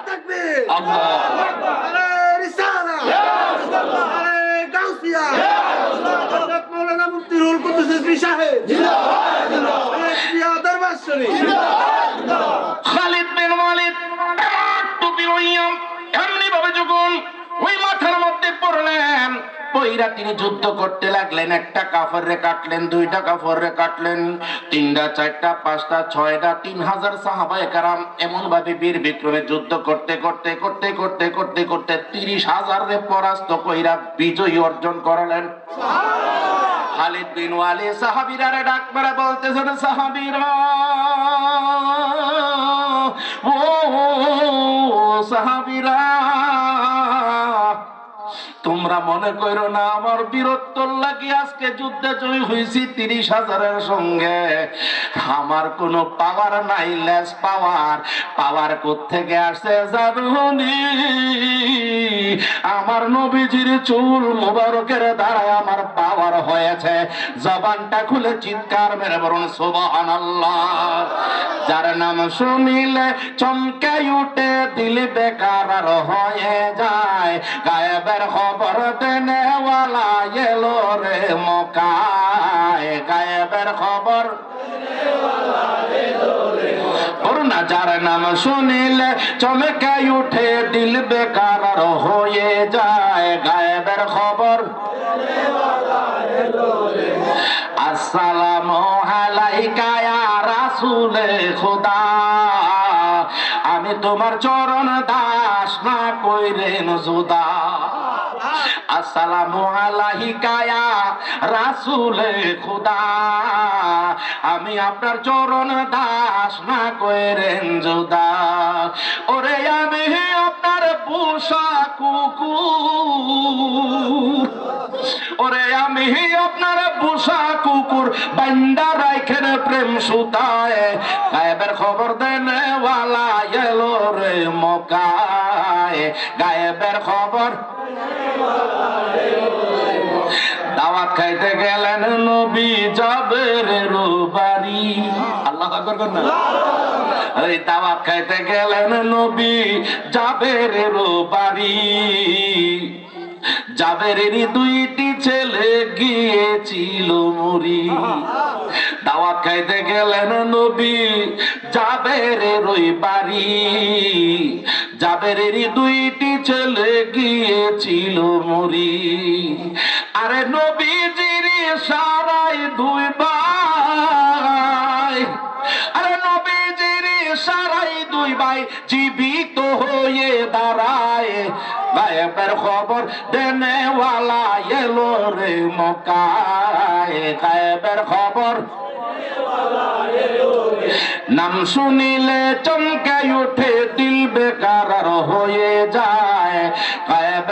S1: তাকবীর, আল্লাহু আকবার, আরে রিসালা, ইয়া রাসূলুল্লাহ, আরে গাউসিয়া, ইয়া রাসূলুল্লাহ, হযরত মাওলানা মুফতি রুহুল কুদ্দুস রিজভী সাহেব, জিন্দাবাদ, জিন্দাবাদ, ইয়া দরবার শরীফ, জিন্দাবাদ, জিন্দাবাদ। খালিদ বিন ওয়ালিদ টুপি লইয়া এমনি ভাবে যখন ওই মাথার মধ্যে পড়লেন, পইরা তিনি যুদ্ধ করতে লাগলেন। একটা কাফেররে কাটলেন, দুইটা কাফেররে কাটলেন, তিনটা, চারটা, পাঁচটা, ছয়টা, 3000 সাহাবায়ে কেরাম এমন ভাবে বীর বিক্রমে যুদ্ধ করতে করতে করতে করতে করতে করতে 30,000 রে পরাস্ত কইরা বিজয় অর্জন করলেন। সুবহানাল্লাহ। খালিদ বিন ওয়ালিদ সাহাবীরা ডাক মেরে বলতেছেন, সাহাবীরা, ও সাহাবীরা, তোমরা মনে করো না আমার বীরত্ব লাগি আজকে যুদ্ধে জয় হয়েছি 30,000-এর সঙ্গে। আমার কোনো পাওয়ার নাই, লেস পাওয়ার। পাওয়ার কোত্থেকে আসছে জানুনি? আমার নবীজির চুল মোবারকের দ্বারা আমার পাওয়ার হয়েছে। জবানটা খুলে চিৎকার মেরে বলুন সুবহানাল্লাহ। যার নাম শুনিলে চমকে উঠে দিল বেকার হয়ে যায়, গায়েবের খবর দেনেওয়ালা এলো রে মক্কায়, গায়েবের খবর না। যার নাম শুনিলে চমকে উঠে দিল বেকার হয়ে যায়, গায়েবের খবর। আসসালামু আলাইকা ইয়া রাসূলে খোদা, আমি তোমার চরণ দাস না কইরেন জুদা। আসসালামু আলাইকা ইয়া রাসূলে খোদা, আমি আপনার চরণ দাস না কইরেন জুদা। ওরে আমি আপনার পোষা কুকুর, ওরে আমি আপনার পোষা কুকুর, বান্দা রাইখেন প্রেম সুতায়, গায়েবের খবর দেনেওয়ালা এলো রে মক্কায়, গায়েবের খবর। দাওয়াত খাইতে গেলেন নবী জাবেরের বাড়ি। আল্লাহু আকবার কর না। ওই দাওয়াত খাইতে গেলেন নবী জাবেরের বাড়ি। জাবেরেরই দুইটি ছেলে গিয়েছিল মরি। দাওয়াত খাইতে গেলেন নবী জাবেরের ওই বাড়ি। জাবেরেরই দুইটি ছেলে গিয়েছিল মরি। আরে নবীজির সারাই দুই ভাই, আরে নবীজির সারাই দুই ভাই জীবিত হয়ে দাঁড়ায়, গায়েবের খবর দেনেওয়ালা এলো রে মক্কায়, গায়েবের খবর। নাম শুনিলে চমকে উঠে দিল বেকার হয়ে যায়, গায়েবের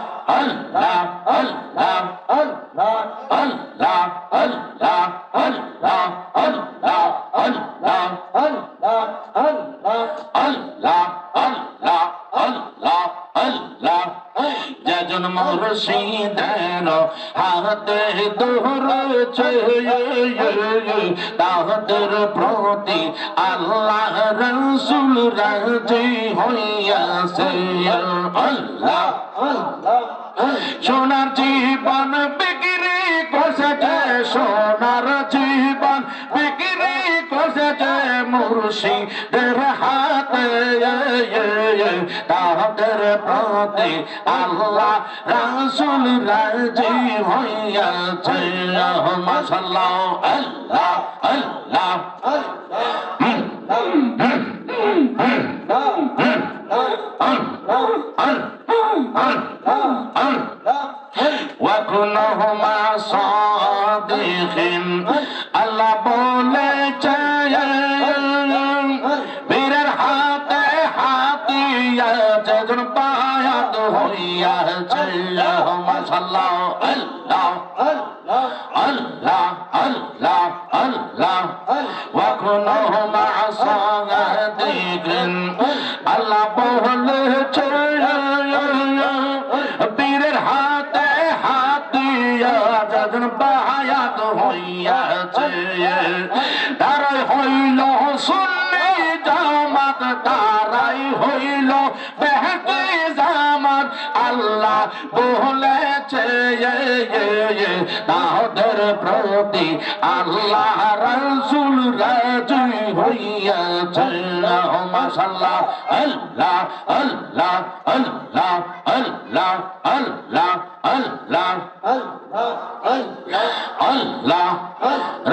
S1: আল্লাহ আল্লাহ আল্লাহ আল্লাহ আল্লাহ আল্লাহ আল্লাহ আল্লাহ আল্লাহ আল্লাহ আল্লাহ আল্লাহ আল্লাহ যেজন মুর্শিদের হাতে ধরেছে তাহাদের প্রতি আল্লাহ রাসূল রাজি হইয়াছে আল্লাহ আল্লাহ সোনার জীবন বিক্রি করছে সোনার জীবন বিক্রি করছে মুর্শিদের হাতে তাহাদের প্রতি আল্লাহ রাসূল রাজি হইয়াছে মাশাআল্লাহ আল্লাহ আল্লাহ وكلهما صادق আল্লাহ বলেছে বীরের হাতে হাতিয়া যেজন বায়াত হইয়াছে মাশাআল্লাহ আল্লাহ আল্লাহ আল্লাহ আল্লাহ আল্লাহ وكلهما صادق আল্লাহ বলেছে বীরের হাতে হাতিয়া যেজন বায়াত হইয়াছে তারাই হইল সুন্নি জামাত তারাই হইল বেহেশতি জামাত আল্লাহ বলেছে তাদের প্রতি আল্লাহ রাসূল রাজি হইয়াছে মাশাআল্লাহ আল্লাহ আল্লাহ আল্লাহ আল্লাহ আল্লাহ আল্লাহ আল্লাহ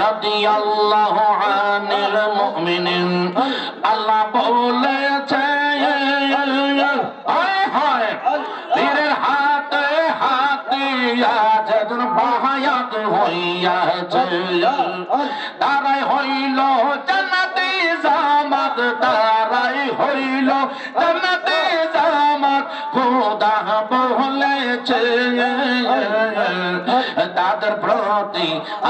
S1: রাদিয়াল্লাহু আনিল মুমিনিন আল্লাহ বলেছে হায় হায় বীরের হাতে হাতিয়া যেজন বায়াত হইয়াছে তারাই হইল জান্নাতি জামাত তারাই হইল জান্নাতি জামাত খোদা বলেছে তাদের প্রতি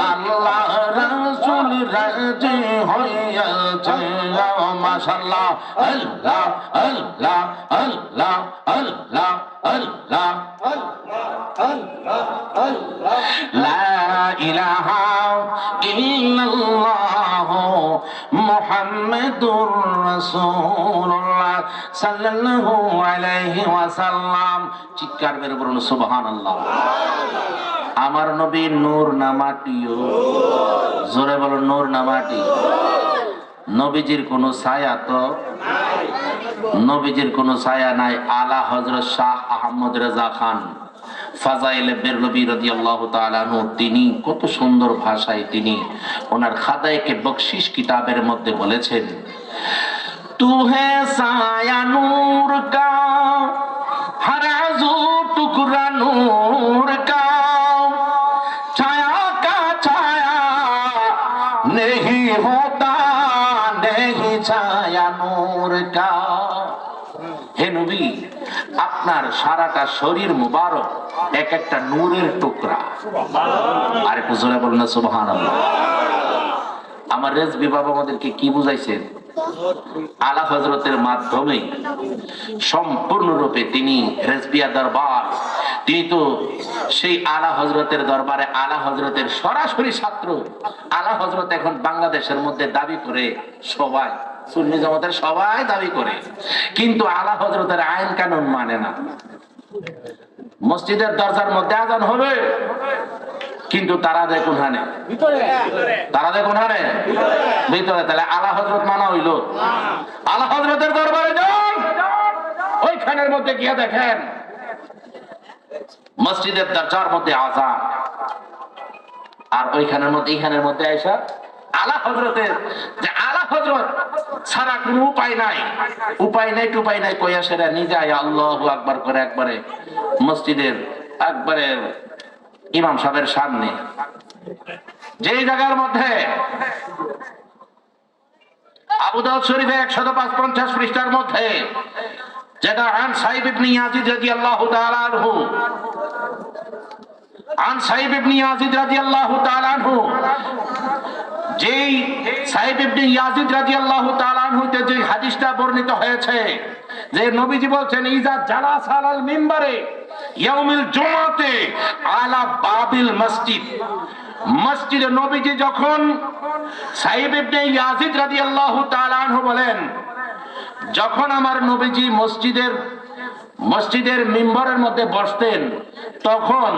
S1: আল্লাহ রাসূল রাজি হইয়াছে মাশাআল্লাহ আল্লাহ আল্লাহ আল্লাহ আল্লাহ আল্লাহ লা ইলাহা ইল্লাল্লাহ মুহাম্মাদুর রাসূলুল্লাহ সাল্লাল্লাহু আলাইহি ওয়াসাল্লাম চিৎকার করে বলুন সুবহানাল্লাহ আমার নবী নূর না মাটিও জোরে বলুন নূর না মাটি নবীজির কোন ছায়া তো নাই নবীজির কোন ছায়া নাই আলা হযরত শাহ আহমদ রেজা খান ফাজাইলে বেরলভী রাদিয়াল্লাহু তাআলা আনহু তিনি কত সুন্দর ভাষায় তিনি ওনার খাদায়ে বখশিশ কিতাবের মধ্যে বলেছেন তু হে সায়া নূর কা হরাজু টুকরা নূর কা ছায়া কা ছায়া नहीं होता नहीं ছায়া নূর কা হে নবী আপনার সারাটা শরীর মুবারক এক একটা নূরের টুকরা সুবহানাল্লাহ আরে জোরে বলুন সুবহানাল্লাহ আমার রেজবি বাবা আমাদেরকে কি বুঝাইছেন আলা হযরতের মাধ্যমে সম্পূর্ণরূপে তিনি রেজবিয়া দরবার তিনি তো সেই আলা হযরতের দরবারে আলা হযরতের সরাসরি ছাত্র আলা হযরত এখন বাংলাদেশের মধ্যে দাবি করে সবাই সুন্নি জামাতের সবাই দাবি করে কিন্তু আলা হযরতের আইন কানুন মানে না মসজিদের দরজার মধ্যে আযান হবে কিন্তু তারা দেখুন হানে তারা দেখুন হানে ভিতরে তাহলে আলা হযরত মানা হইল আলা হযরতের দরবারে যান ওইখানের মধ্যে গিয়ে দেখেন মসজিদের দরজার মধ্যে আযান আর ওইখানের মধ্যে এইখানের মধ্যে আয়েশা আলা হযরতের যে আলা হযরত ছাড়া কোনো উপায় নাই কইয়া সেরা নিজে আল্লাহু আকবার করে একবারে মসজিদের একবারে ইমাম সাহেবের সামনে যেই জায়গার মধ্যে আবু দাউদ শরীফে 155 পৃষ্ঠার মধ্যে যেটা আন সাইব ইবনে ইয়াজিদ রাদিয়াল্লাহু তাআলা আনহু আন সাইব ইবনে ইয়াজিদ রাদিয়াল্লাহু তাআলা আনহু, যেই সাইব ইবনে ইয়াজিদ রাদিয়াল্লাহু তাআলা আনহু তে যে হাদিসটা বর্ণিত হয়েছে যে নবীজি বলছেন ইজা জালাস আলাল মিম্বারে ইয়াউমিল জুমাতে আলা বাবিল মসজিদ, মসজিদে নবীজি যখন, সাইব ইবনে ইয়াজিদ রাদিয়াল্লাহু তাআলা আনহু বলেন, যখন আমার নবীজি মসজিদের মিম্বরের মধ্যে বসতেন তখন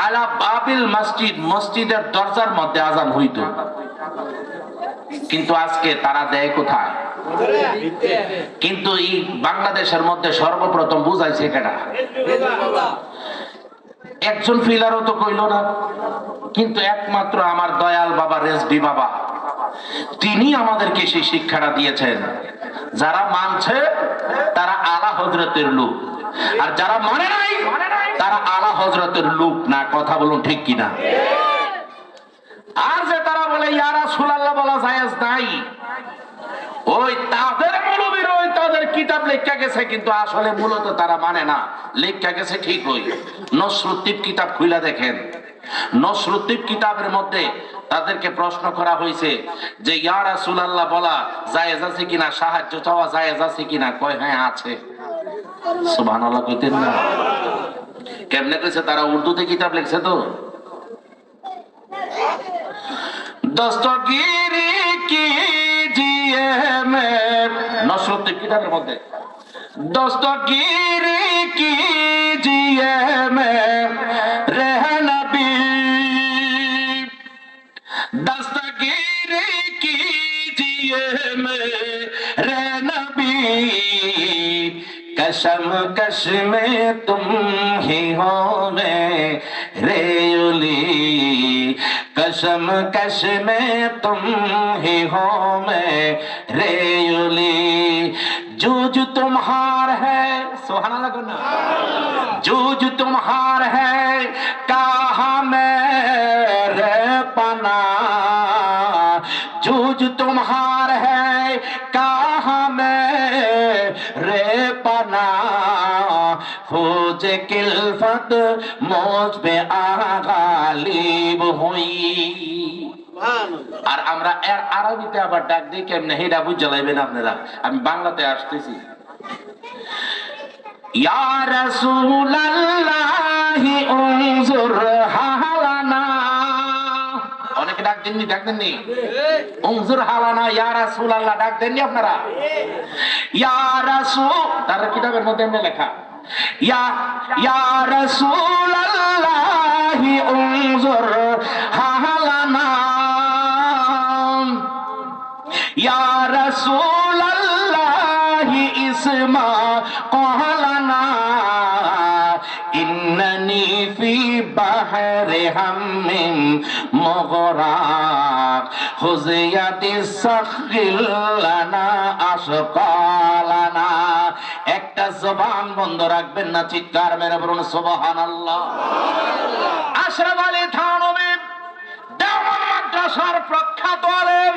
S1: আলা বাবিল মসজিদ, মসজিদের দরজার মধ্যে আযান হইত। কিন্তু আজকে তারা দেয় কোথায়? কিন্তু এই বাংলাদেশের মধ্যে সর্বপ্রথম বুঝাইছে কেডা? একজন ফিলারও তো কইল না, কিন্তু একমাত্র আমার দয়াল বাবা রেজবি বাবা, তিনি আমাদেরকে সেই শিক্ষাটা দিয়েছেন। যারা মানছে তারা আলা হযরতের লোক, আর যারা মানে নাই তারা আলা হযরতের লোক না। কথা বলুন ঠিক কিনা? আর যে তারা বলে ইয়া রাসূলুল্লাহ বলা জায়েজ নাই, ওই তাদের মৌলবীর ওই তাদের কিতাব লেখা গেছে, কিন্তু আসলে মূলত তারা মানে না। লেখা গেছে ঠিক, ওই নসরুদ্দীন কিতাব খুইলা দেখেন, নসরুদ্দীন কিতাবের মধ্যে তাদেরকে প্রশ্ন করা হয়েছে যে ইয়া রাসূলুল্লাহ বলা জায়েজ আছে কিনা, সাহায্য চাওয়া জায়েজ আছে কিনা, কয় হ্যাঁ আছে। সুবহানাল্লাহ কইতেন না? কেমনে কইছে? তারা উর্দুতে কিতাব লিখছে তো। দস্তগিরি কিজিয়ে মে, নসরুদ্দীন কিতাবের মধ্যে, দস্তগিরি কিজিয়ে মে রেহ নবী, दस्तगीरी कीजिए मेरे नबी, कसम कश में तुम ही हो मेरे उली, कसम कश में तुम ही हो मेरे उली, जूझ तुम्हार है, सुभान अल्लाह, जूझ तुम्हार है कहा मेरे पना, जूझ तुम्हार है कहा मेरे पना, फौज किल्फत मुझ पे गालिब हुई। আর আমরা এর আরবিতে আবার ডাক দিই কেমনে, হেডা বুঝে লাইবেন আপনারা। আমি বাংলাতে আসতেছি। ইয়া রাসূলুল্লাহি উনজুর হালানা, অনেকে ডাক দেননি, ডাক দেননি? উনজুর হালানা, ইয়া রাসূলুল্লাহ ডাক দেননি আপনারা? ইয়া রাসূল, তার কিতাবের মধ্যে এমনি লেখা, ইয়া রাসূলুল্লাহি উনজুর হালানা, ইয়া রাসূলুল্লাহি ইসমা কহলানা, ইন্নানি ফি বাহরি হামিম মুগরাক, খুজিয়াতিস সাখিলানা আশকালানা। একটা জবান বন্ধ রাখবেন না, চিৎকার মেরে বলুন সুবহানাল্লাহ। আশরাফ আলী থানভী দেওবন্দ মাদ্রাসার প্রখ্যাত আলেম,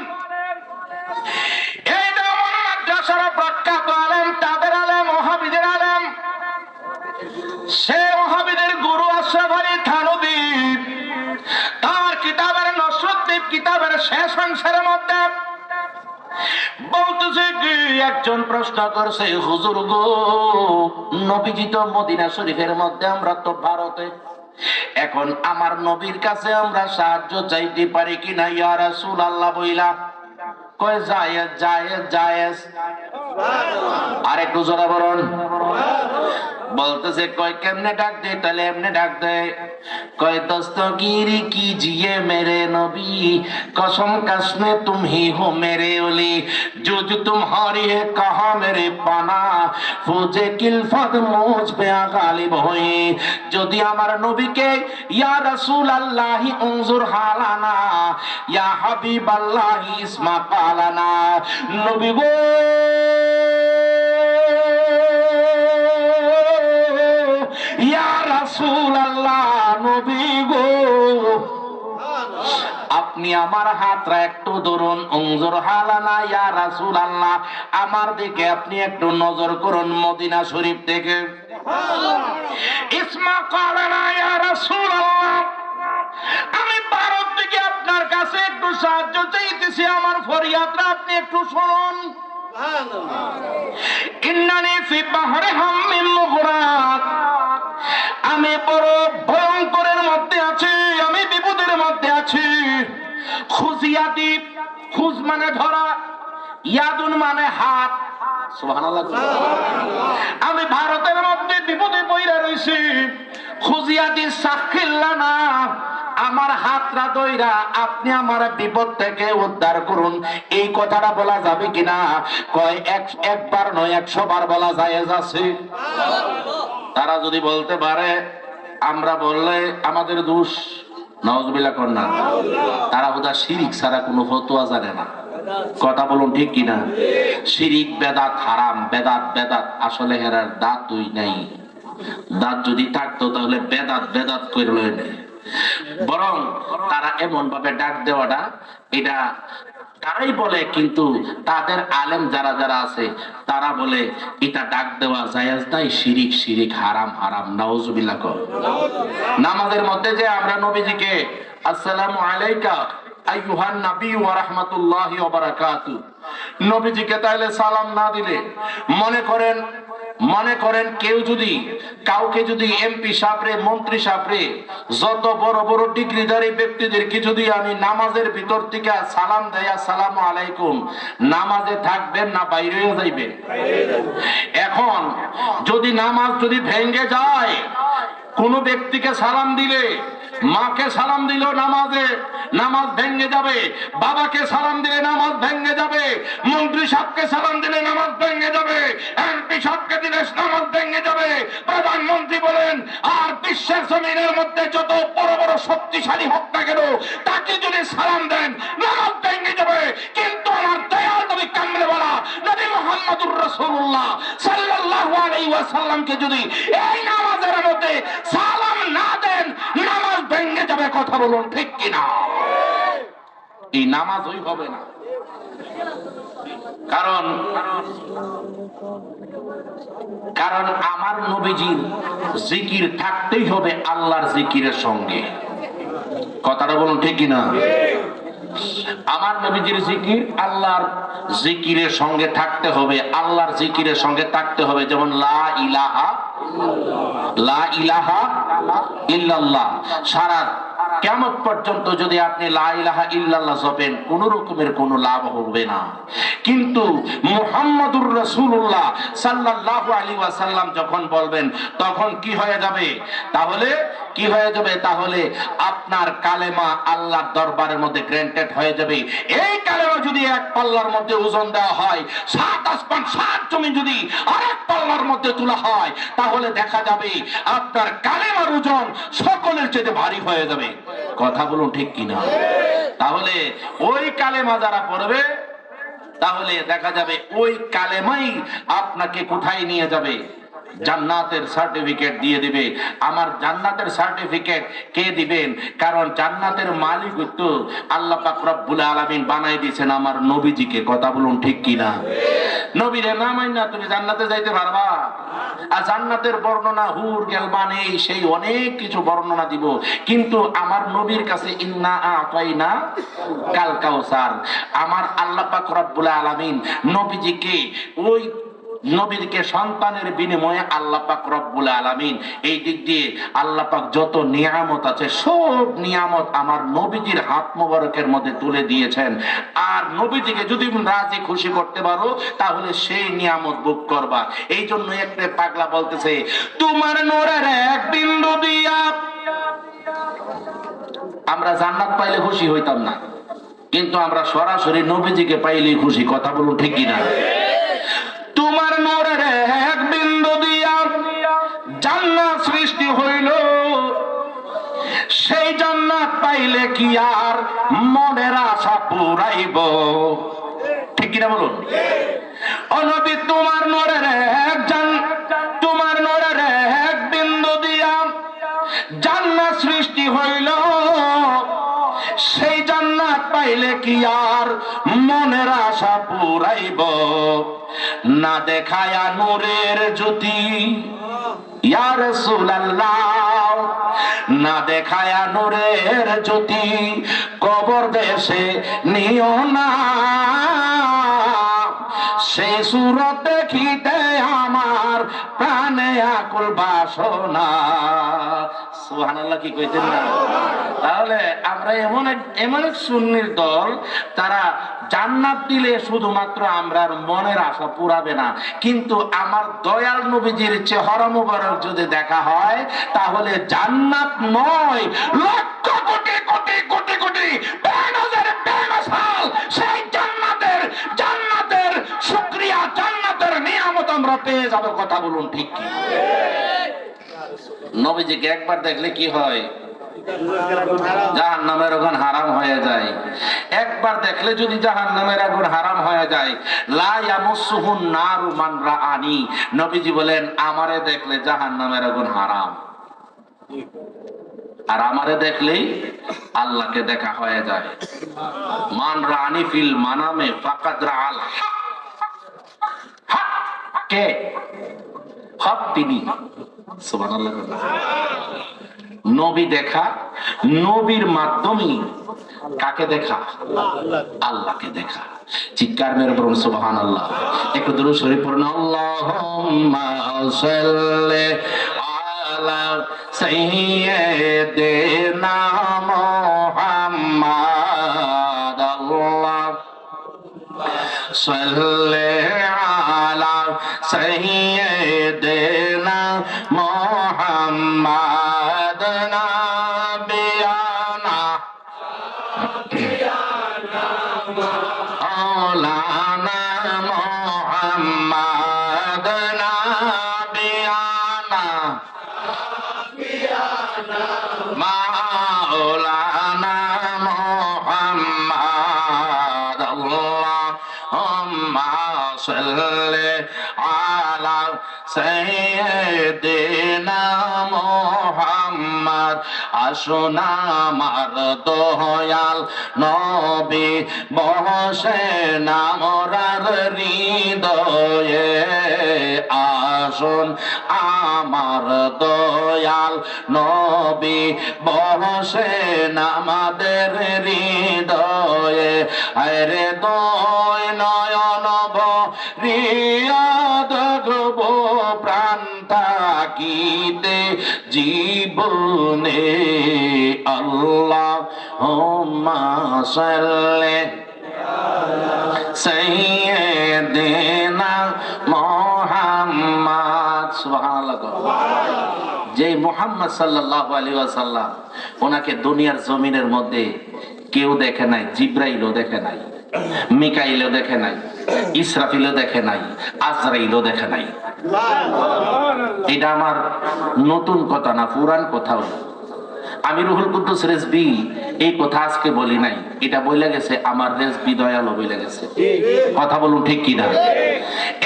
S1: এই দেওবন্দ মাদ্রাসার প্রখ্যাত আলেম, তাদের আলেম, ওহাবীদের আলেম, সে ওহাবীদের গুরু আশরাফ আলী থানভী তার কিতাবের নসরুদ্দীন কিতাবের শেষ অংশের মধ্যে বলতেছে কি, একজন প্রশ্ন করছে, হুজুর গো, নবীজি তো মদিনা শরীফের মধ্যে, আমরা তো ভারতে, এখন আমার নবীর কাছে আমরা সাহায্য চাইতে পারি কিনা ইয়া রাসূলুল্লাহ বইলা? কয় জায়েজ, জায়েজ, জায়েজ। আর একটু জোরে বলুন। বলতেছে কয় কেমনে ডাক দে? তাহলে এমনে ডাক দে, কয় দস্তগিরি कीजिए मेरे नबी, कसम कसम तुम ही हो मेरे ओली, जो जो तुम्हारी है कहा मेरे पाना, फौजे किल्फत मुझ पे गालिब हुई। যদি আমার নবীকে ইয়া রাসূলুল্লাহি উনজুর হালানা, ইয়া হাবিবাল্লাহি ইসমা কালানা, নবী গো, ইয়া রাসূলুল্লাহ, নবী গো, আপনি আমার হাতটা একটু ধরুন, উনজুর হালানা ইয়া রাসূলুল্লাহ, আমার দিকে আপনি একটু নজর করুন মদিনা শরীফ থেকে। ইসমা কালানা ইয়া রাসূলুল্লাহ, আমি ভারত থেকে আপনার কাছে একটু সাহায্য চাইতেছি, আমার ফরিয়াদটা আপনি একটু শুনুন। ইন্নানি ফি বাহরি হাম্মিন মুগরাক, আমি বড় ভয়ঙ্করের মধ্যে আছি, আমি বিপদের মধ্যে আছি। খুজিয়াদি, খুজ মানে ধরা, ইয়াদুন মানে হাত। সুবহানাল্লাহ। আমি ভারতের মধ্যে বিপদে পড়ে রইছি। খুজিয়াদি সাখিল্লানা, আমার হাতরা দইরা আপনি আমার বিপদ থেকে উদ্ধার করুন। এই কথাটা বলা যাবে কিনা? কয় একবার নয় 100 বার বলা জায়েজ আছে। তারা যদি বলতে পারে, আমরা বললে আমাদের দোষ, নাউজুবিল্লাহ কর না। তারা বোধ শিরিক ছাড়া কোনো ফতোয়া জানে না। কথা বলুন ঠিক কিনা? শিরিক বেদাত হারাম, বেদাত বেদাত। আসলে হেরার দাঁতই নাই। দাঁত যদি থাকতো তাহলে বেদাত বেদাত করে লয়। বরং তারা এমন ভাবে ডাক দেওয়াটা, এটা তারাই বলে, কিন্তু তাদের আলেম যারা যারা আছে তারা বলে এটা ডাক দেওয়া জায়েজ নাই, শিরিক শিরিক, হারাম হারাম, নাউজুবিল্লাহ। নামাজের মধ্যে যে আমরা নবীজিকে আসসালামু আলাইকা আইয়ুহান নবী ওয়া রাহমাতুল্লাহি ওয়া বারাকাতুহু, নবীজিকে তাইলে সালাম না দিলে, মনে করেন কেউ যদি কাউকে যদি এমপি সাহেবরে, মন্ত্রী সাহেবরে, যত বড় বড় ডিগ্রিধারী ব্যক্তিদেরকে যদি আমি নামাজের ভিতর থেকে সালাম দেয় আসসালামু আলাইকুম, নামাজে থাকবেন না বাইরে যাইবেন? এখন যদি নামাজ যদি ভেঙে যায়, কোন ব্যক্তিকে সালাম দিলে, মাকে সালাম দিল নামাজে, নামাজ ভেঙে যাবে। বাবাকে সালাম দিলে নামাজ ভেঙে যাবে। মন্ত্রী সাহেবকে সালাম দিলে নামাজ ভেঙে যাবে। এমপি সাহেবকে দিলে নামাজ ভেঙে যাবে। প্রধানমন্ত্রী বলেন আর বিশ্বের জমিনের মধ্যে যত বড় বড় শক্তিশালী হোক না কেন, তাকে যদি সালাম দেন নামাজ ভেঙে যাবে। কিন্তু আমার দয়াল নবী কামলেওয়ালা নবী মুহাম্মদুর রাসূলুল্লাহ সাল্লাল্লাহু আলাইহি ওয়াসাল্লামকে যদি এই নামাজের মধ্যে সালাম না দেন, নামাজ ভেঙে যাবে। কথা বলুন ঠিক কিনা? এই নামাজ ওই হবে না। কারণ আমার নবীজির জিকির থাকতেই হবে আল্লাহর জিকিরের সঙ্গে। কথাটা বলুন ঠিক কিনা? আমার নবীজির জিকির আল্লাহর জিকিরের সঙ্গে থাকতে হবে, আল্লাহর জিকিরের সঙ্গে থাকতে হবে। যেমন লা ইলাহা ইল্লাল্লাহ, সারা কিয়ামত পর্যন্ত যদি আপনি লা ইলাহা ইল্লাল্লাহ জপেন, কোন রকমের কোনো লাভ হবে না। কিন্তু মুহাম্মাদুর রাসূলুল্লাহ সাল্লাল্লাহু আলাইহি ওয়াসাল্লাম যখন বলবেন, তখন কি হয়ে যাবে? তাহলে কি হয়ে যাবে? তাহলে আপনার কালেমা আল্লাহর দরবারের মধ্যে গ্র্যান্টেড হয়ে যাবে। এই কালেমা যদি এক পাল্লার মধ্যে ওজন দেওয়া হয়, 7 আসমান 7 জমি যদি আরেক পাল্লার মধ্যে তোলা হয়, তাহলে দেখা যাবে আপনার কালেমার ওজন সকলের চেয়ে ভারী হয়ে যাবে। কথা বলুন ঠিক কিনা? তাহলে ওই কালেমা যারা পড়বে, তাহলে দেখা যাবে ওই কালেমাই আপনাকে কোথায় নিয়ে যাবে? জান্নাতের সার্টিফিকেট দিয়ে দিবে। আমার জান্নাতের সার্টিফিকেট কে দিবেন? কারণ জান্নাতের মালিক তো আল্লাহ পাক রব্বুল আলামিন বানাই দিয়েছেন আমার নবীজিকে। কথা বলুন ঠিক কিনা? নবীরে না মাইনা তুমি জান্নাতে যাইতে পারবা? আর জান্নাতের বর্ণনা হুর গেলমান এই সেই অনেক কিছু বর্ণনা দিব, কিন্তু আমার নবীর কাছে ইন্না আতাইনা কাল কাউসার, আমার আল্লাহ পাক রব্বুল আলামিন নবীজিকে ওই নবীকে সন্তানের বিনিময়ে আল্লাহ পাক রব্বুল আলামিন এই দিক দিয়ে আল্লাহ পাক যত নিয়ামত আছে সব নিয়ামত আমার নবীজির হাত মোবারকের মধ্যে তুলে দিয়েছেন। আর নবীজিকে যদি রাজি খুশি করতে পারো তাহলে সেই নিয়ামত ভোগ করবা। এই জন্য একটা পাগলা বলতেছে, তোমার নূরের এক বিন্দু দিয়া আমরা জান্নাত পাইলে খুশি হইতাম না, কিন্তু আমরা সরাসরি নবীজিকে পাইলে খুশি। কথা বলুন ঠিক কিনা? তোমার নূরের এক বিন্দু দিয়া জান্নাত সৃষ্টি হইল, সেই জান্নাত পাইলে কি আর মনের আশা পুরাইব? ঠিক কিনা বলুন? ও নবী, তোমার নূরের এক বিন্দু দিয়া জান্নাত সৃষ্টি হইল, সেই জান্নাত পাইলে কি আর মনের আশা পুরাইব? না দেখায়া নূরের জ্যোতি ইয়া রাসূলুল্লাহ, না দেখায়া নূরের জ্যোতি কবর দেশে নিও না, সেই সুরত দেখিতে আমার প্রাণে আকুল বাসনা। সুবহানাল্লাহ কি কইতেন না? তাহলে আমরা এমন এক সুন্নির দল, তারা জান্নাত দিলে শুধুমাত্র আমরার মনের আশা পুরাবে না, কিন্তু আমার দয়াল নবীজির চেহারা মুবারক যদি দেখা হয় তাহলে জান্নাত নয়, লক্ষ কোটি কোটি কোটি কোটি বেনজির সেই জান্নাতের শুকরিয়া, জান্নাতের নিয়ামত আমরা পেয়ে যাব। কথা বলুন ঠিক কি? নবীজিকে একবার দেখলে কি হয়? জাহান্নামের আগুন হারাম হয়ে যায়। একবার দেখলে যদি জাহান্নামের আগুন হারাম হয়ে যায়, লা ইয়ামুসুহুন নারু মান রাআনি, নবীজি বলেন আমারে দেখলে জাহান্নামের আগুন হারাম, আর আমারে দেখলেই আল্লাহকে দেখা হয়ে যায়। মান রাআনি ফিল মানামে ফাকাদ রাআল হক, কে হক? তিনি। সুবহানাল্লাহ। নবী দেখা, নবীর মাধ্যমে কাকে দেখা? আল্লাহকে দেখা। চিৎকার মেরে বলুন সুবহানাল্লাহ। একটু দুরূদ শরীফ পড়ুন। আল্লাহুম্মা সাল্লি আলা সাইয়্যিদিনা মুহাম্মাদ, আল্লাহ সাল্লি আলা সাইয়্যিদিনা মুহাম্মাদ নাবিয়ানা মাওলানা মুহাম্মাদ নাবিয়ানা মাওলানা মুহাম্মাদ, আল্লাহুম্মা সাল্লি আলা সাইয়্যিদিনা মুহাম্মদ। আসুন আমার দয়াল নবী বসেন আমরার হৃদয়ে, আসুন আমার দয়াল নবী বসেন আমাদের হৃদয়ে। আরে দয় নয়ন ভরিয়া দেখবো প্রাণ থাকিতে জীবনে, আল্লাহুম্মা সাল্লি সাইয়্যিদিনা মুহাম্মদ। সুবহানাল্লাহ। যে মুহাম্মদ সাল্লাল্লাহু আলাইহি ওয়াসাল্লাম, ওনাকে দুনিয়ার জমিনের মধ্যে কেউ দেখে নাই, জিব্রাইলও দেখে নাই, মিকাইলও দেখে নাই, ইসরাফিলও দেখে নাই, আজরাইলও দেখে নাই। এটা আমার নতুন কথা না, পুরান কথাও। আমি রুহুল কুদ্দুস রেজবি এই কথা আজকে বলি নাই, এটা বলে গেছে আমার রেজবি দয়ালও বলে গেছে। কথা বলুন ঠিক কি না?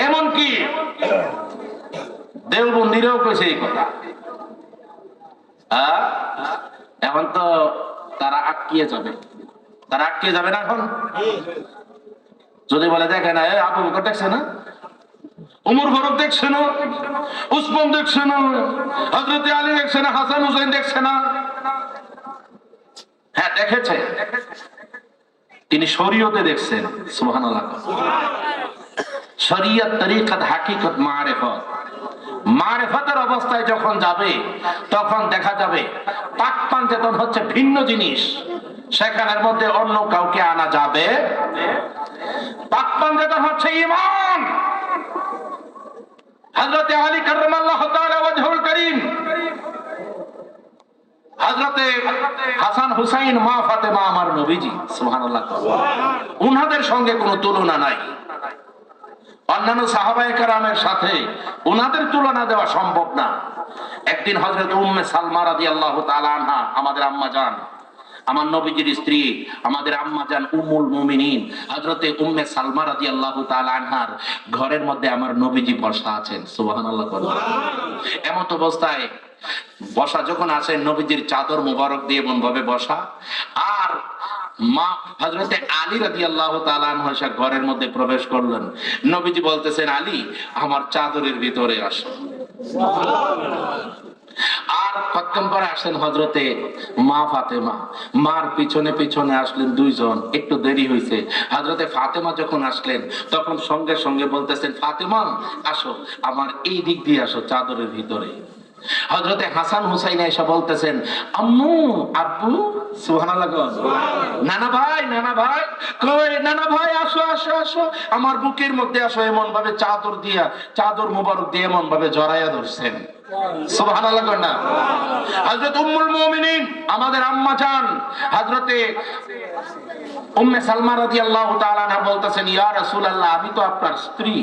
S1: এমনকি দেওবন্দিরাও কইছে এই কথা। এখন তো তারা আটকিয়ে যাবে, তারা আটকিয়ে যাবে না। এখন যদি বলে দেখে না, আবু বকর দেখছে না, উমর ফারুক দেখছে না, উসমান দেখছে না, হযরত আলী দেখছে না, হাসান হুসাইন দেখছে না? হ্যাঁ দেখেছে, তিনি শরীয়তে দেখছেন। সুবহানাল্লাহ। শরীয়ত, তরিকত, হাকিকত, মারিফত, মারিফতের অবস্থায় যখন যাবে তখন দেখা যাবে পাক পাঞ্চেতন হচ্ছে ভিন্ন জিনিস, সেখানের মধ্যে অন্য কাউকে আনা যাবে। পাক পাঞ্চেতন হচ্ছে ঈমান। হযরত আলী কাররামাল্লাহু তাআলা ওয়াজহুল কারীম, হযরতে হাসান হুসাইন, মা ফাতেমা আমার নবীজি, সুবহানাল্লাহ, উনাদের সঙ্গে কোনো তুলনা নাই। অন্যান্য সাহাবায়ে কেরামের সাথে উনাদের তুলনা দেওয়া সম্ভব না। একদিন হযরত উম্মে সালমা রাদিয়াল্লাহু তাআলা আনহা, আমাদের আম্মা জান, আমার নবীজির স্ত্রী, আমাদের আম্মা জান উম্মুল মুমিনিন হযরতে উম্মে সালমা রাদিয়াল্লাহু তাআলা আনহার ঘরের মধ্যে আমার নবীজি বসা আছেন। সুবহানাল্লাহ। এমন অবস্থায় বসা যখন আছেন, নবীজির চাদর মোবারক দিয়ে এমন ভাবে বসা, আর মা হযরতে আলী রাদিয়াল্লাহু তাআলা আনহু এসে ঘরের মধ্যে প্রবেশ করলেন। নবীজি বলতেছেন, আলী আমার চাদরের ভিতরে আসো। আর কাম করে আসলেন হযরতে মা ফাতেমা, মার পিছনে পিছনে আসলেন দুইজন, একটু দেরি হয়েছে। হযরতে ফাতেমা যখন আসলেন তখন সঙ্গে সঙ্গে বলতেছেন, ফাতেমা আসো, আমার এই দিক দিয়ে আসো, চাদরের ভিতরে। হযরতে হাসান হুসাইন এসে বলতেছেন, আম্মু আব্বু, সুবহানাল্লাহ। নানা ভাই, নানা ভাই কই? নানা ভাই আসো আসো আসো, আমার বুকের মধ্যে আসো। এমন ভাবে চাদর দিয়া, চাদর মুবারক দিয়ে এমন ভাবে জড়াইয়া ধরছেন। সুবহানাল্লাহ না? হযরত উম্মুল মুমিনিন আমাদের আম্মা জান হযরতে উম্মে সালমা রাদিয়াল্লাহু তাআলা আনহা বলতেছেন, ইয়া রাসূলুল্লাহ, আমি তো আপনার স্ত্রী,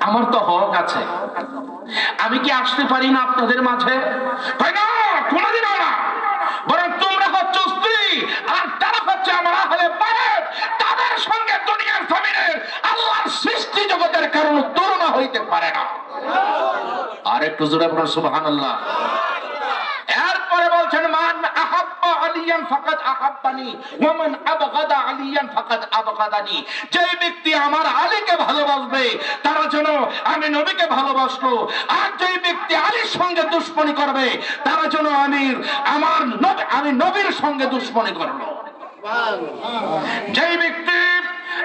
S1: আমার তো হক আছে, আমি কি আসতে পারি না আপনাদের মাঝে? কই না, কোনদিন না, বরং তোমরা হচ্ছে স্ত্রী আর তারা হচ্ছে আমার আহলে বাইত, তাদের সঙ্গে দুনিয়ার জমিনের আল্লাহর সৃষ্টি জগতের কারণ তুলনা হইতে পারে না। আর একটু জোরে বলুন সুবহানাল্লাহ। এরপরে বলছেন, মান আহাব্বা আলিয়ান ফাকাদ আহাব্বানি ওয়া মান আবগাদা আলিয়ান ফাকাদ আবগাদানি। যে ব্যক্তি আমার আলীকে ভালোবাসবে তারা যেন আমি নবীকে ভালোবাসলো, আর যে ব্যক্তি আলীর সঙ্গে দুশমনি করবে তারা যেন আমি নবীর সঙ্গে দুশমনি করলো। যে ব্যক্তি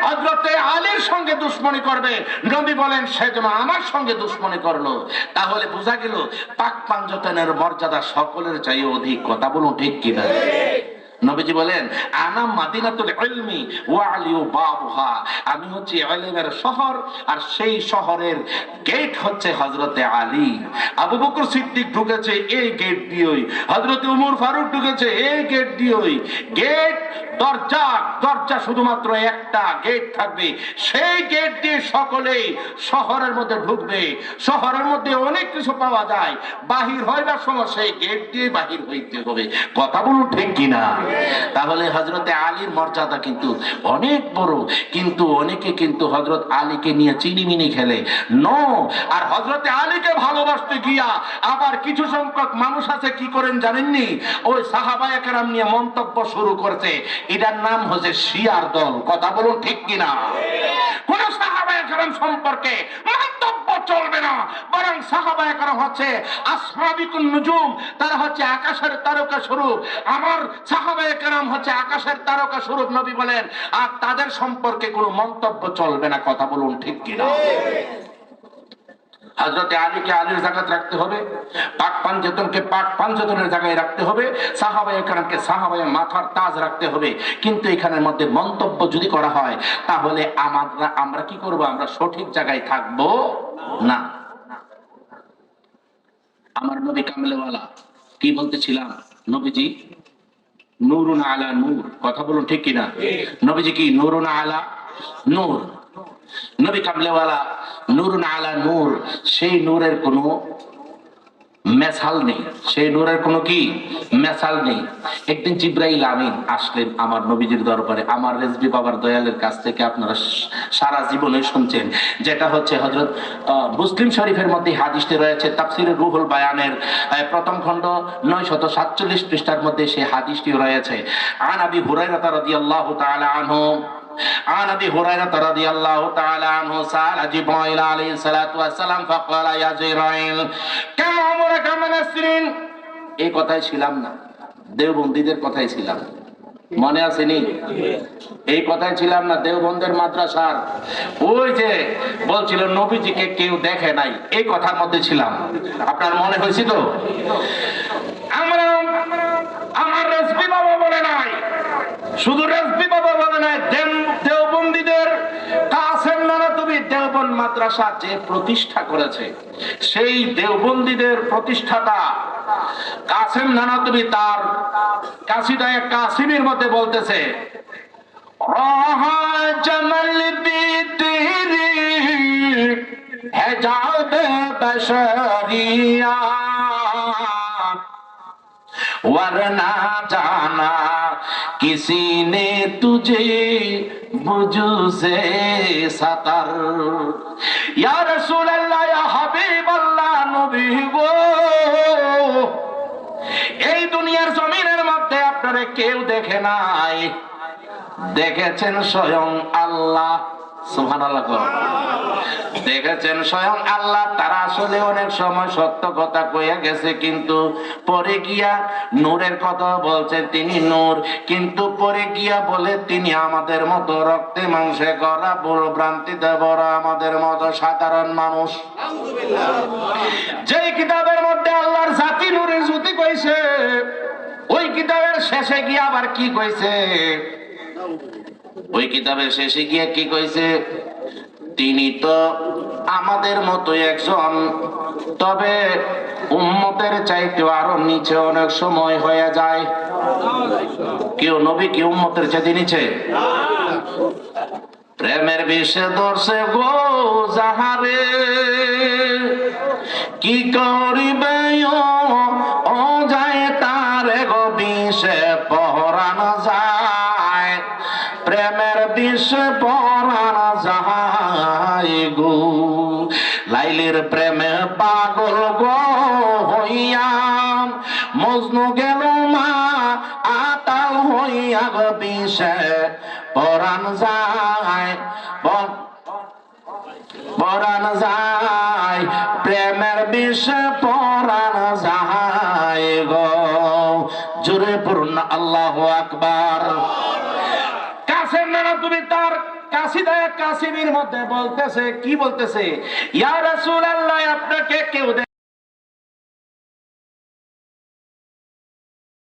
S1: হযরতে আলীর সঙ্গে দুশমনি করবে, নবী বলেন সে যেন আমার সঙ্গে দুশমনি করলো। তাহলে বোঝা গেল পাক পাঞ্জতনের মর্যাদা সকলের চাইতে অধিক। কথা বলুন ঠিক কিনা? নবীজি বলেন, আনা মাদিনাতুল ইলমি ওয়া আলিউ বাবুহা, আমি হচ্ছে ইলমের শহর আর সেই শহরের গেট হচ্ছে হযরতে আলী। আবু বকর সিদ্দিক ঢুকেছে এই গেট দিয়েই, হযরতে ওমর ফারুক ঢুকেছে এই গেট দিয়েই। গেট দরজা শুধুমাত্র একটা গেট থাকবে, সেই গেট দিয়ে সকলেই শহরের মধ্যে ঢুকবে। শহরের মধ্যে অনেক কিছু পাওয়া যায়, বাহির হইবার সময় সেই গেট দিয়ে বাহির হইতে হবে। কথা বলুন ঠিক কিনা? তাহলে হযরতে আলীর মর্যাদা কিন্তু অনেক বড়, কিন্তু অনেকে কিন্তু হযরত আলীকে নিয়ে চিনিমিনি খেলে। নো, আর হযরতে আলীকে ভালোবাসতে গিয়া আবার কিছু সংখ্যক মানুষ আছে কি করেন জানেননি? ওই সাহাবায়ে কেরাম নিয়ে মন্তব্য শুরু করছে। এটার নাম হচ্ছে শিয়ার দল। কথা বলুন ঠিক কিনা? কোন সাহাবায়ে কেরাম সম্পর্কে মন্তব্য চলবে না, বরং সাহাবায়ে কেরাম হচ্ছে আসহাবিকুন নুজুম, তারা হচ্ছে আকাশের তারকা স্বরূপ। আমার সাহাবায়ে কেরাম হচ্ছে আকাশের তারকা স্বরূপ, নবী বলেন, আর তাদের সম্পর্কে কোনো মন্তব্য চলবে না। কথা বলুন ঠিক কিনা? হযরতে আলীকে আলীর জায়গায় রাখতে হবে, পাক পাঞ্জতনকে পাক পাঞ্জতনের জায়গায় রাখতে হবে, সাহাবায়ে কেরামকে সাহাবায়ে মাথার তাজ রাখতে হবে। কিন্তু এখানের মধ্যে মন্তব্য যদি করা হয় তাহলে আমরা কি করব? আমরা সঠিক জায়গায় থাকবো না। আমার নবী কামলেওয়ালা কি বলতেছিলাম? নবীজি নূরুন আলা নূর। কথা বলুন ঠিক কিনা? নবীজি কি নূরুন আলা নূর? নবী কামলেওয়ালা নূরুন আলা নূর, সেই নূরের কোনো মেসাল নেই, সেই নূরের কোনো কি মেসাল নেই। একদিন জিবরাইল আমিন আসলেন আমার নবীজির দরবারে, আমার রেজবি বাবার দয়ালের কাছ থেকে আপনারা সারা জীবনে শুনছেন, যেটা হচ্ছে হযরত মুসলিম শরীফের মধ্যে হাদিসটি রয়েছে, তাফসিরে রুহুল বায়ানের প্রথম খণ্ড 947 পৃষ্ঠার মধ্যে সেই হাদিসটি রয়েছে। আন আবি হুরায়রা রাদিয়াল্লাহু তাআলা আনহু عن ابي هريره رضي الله تعالى عنه سال جبرائيل عليه الصلاه والسلام فقال يا جبرائيل كم عمرك من السنين। এই কথাই ছিলাম না, দেওবন্দীদের কথাই ছিলাম, মনে আছে নি? এই কথাই ছিলাম না, দেওবন্দের মাদ্রাসার ওই যে বলছিল নবীজিকে কেউ দেখে নাই, এই কথার মধ্যে ছিলাম। আপনার মনে হয়েছে তো? আমার রেজবি বাবা বলে নাই, শুধু রেজবি বাবা বলে নাই, দেওবন্দীদের কাসেম নানাতুবি দেওবন্দ মাদ্রাসা যে প্রতিষ্ঠা করেছে, সেই দেওবন্দীদের প্রতিষ্ঠাতা কাসেম নানাতুবি তার কাসিদায়ে কাসিমের মধ্যে বলতেছে, রাহা জামাল বিতিরি হিজাব বশরিয়া वरना जाना किसी ने तुझे बुझू से सतर। या रसूल अल्लाह या हबीब अल्लाह नबी गो, এই দুনিয়ার জমিনের মধ্যে আপনারা কেউ দেখে নাই, দেখেছেন স্বয়ং আল্লাহ। সুবহানাল্লাহ। দেখেছেন স্বয়ং আল্লাহ তারা আসলে অনেক সময় সত্য কথা কইয়া গেছে, কিন্তু পরে গিয়া নূরের কথা বলছেন, তিনি নূর, কিন্তু পরে গিয়া বলে তিনি আমাদের মতো রক্তে মাংসে গড়া, ভুল ভ্রান্তিতে বড় আমাদের মতো সাধারণ মানুষ। যেই কিতাবের মধ্যে আল্লাহর জাতি নূরের জ্যোতি কইছে, ওই কিতাবের শেষে গিয়া আবার কি কইছে? ওই কিতাবের শেষে গিয়া কি কইছে? তিনি তো আমাদের মতো একজন, তবে উম্মতের চাইতে আরো নিচে অনেক সময় হয়ে যায়। কেউ নবী কি উম্মতের চাইতে নিচে? প্রেমের বিষে ধরছে গো যাহারে, কি করিবে ও যায় তারে গো বিষে পহরানো যায়, প্রেমের বিষে পহরানো যায় গো। লাইলির প্রেমে পাগল গো হইয়া মজনু গেল মা আতাল হইয়া গো বিষে পরাণ যায়, পরাণ যায়, প্রেমের বিষে পরাণ যায় গো। জোরে পড়ুন না আল্লাহু আকবার। কাসেম নানা তুমি তার কাসিদায়ে কাসিমির মধ্যে বলতেছে, কি বলতেছে? ইয়া রাসূলুল্লাহ, আপনাকে কেউ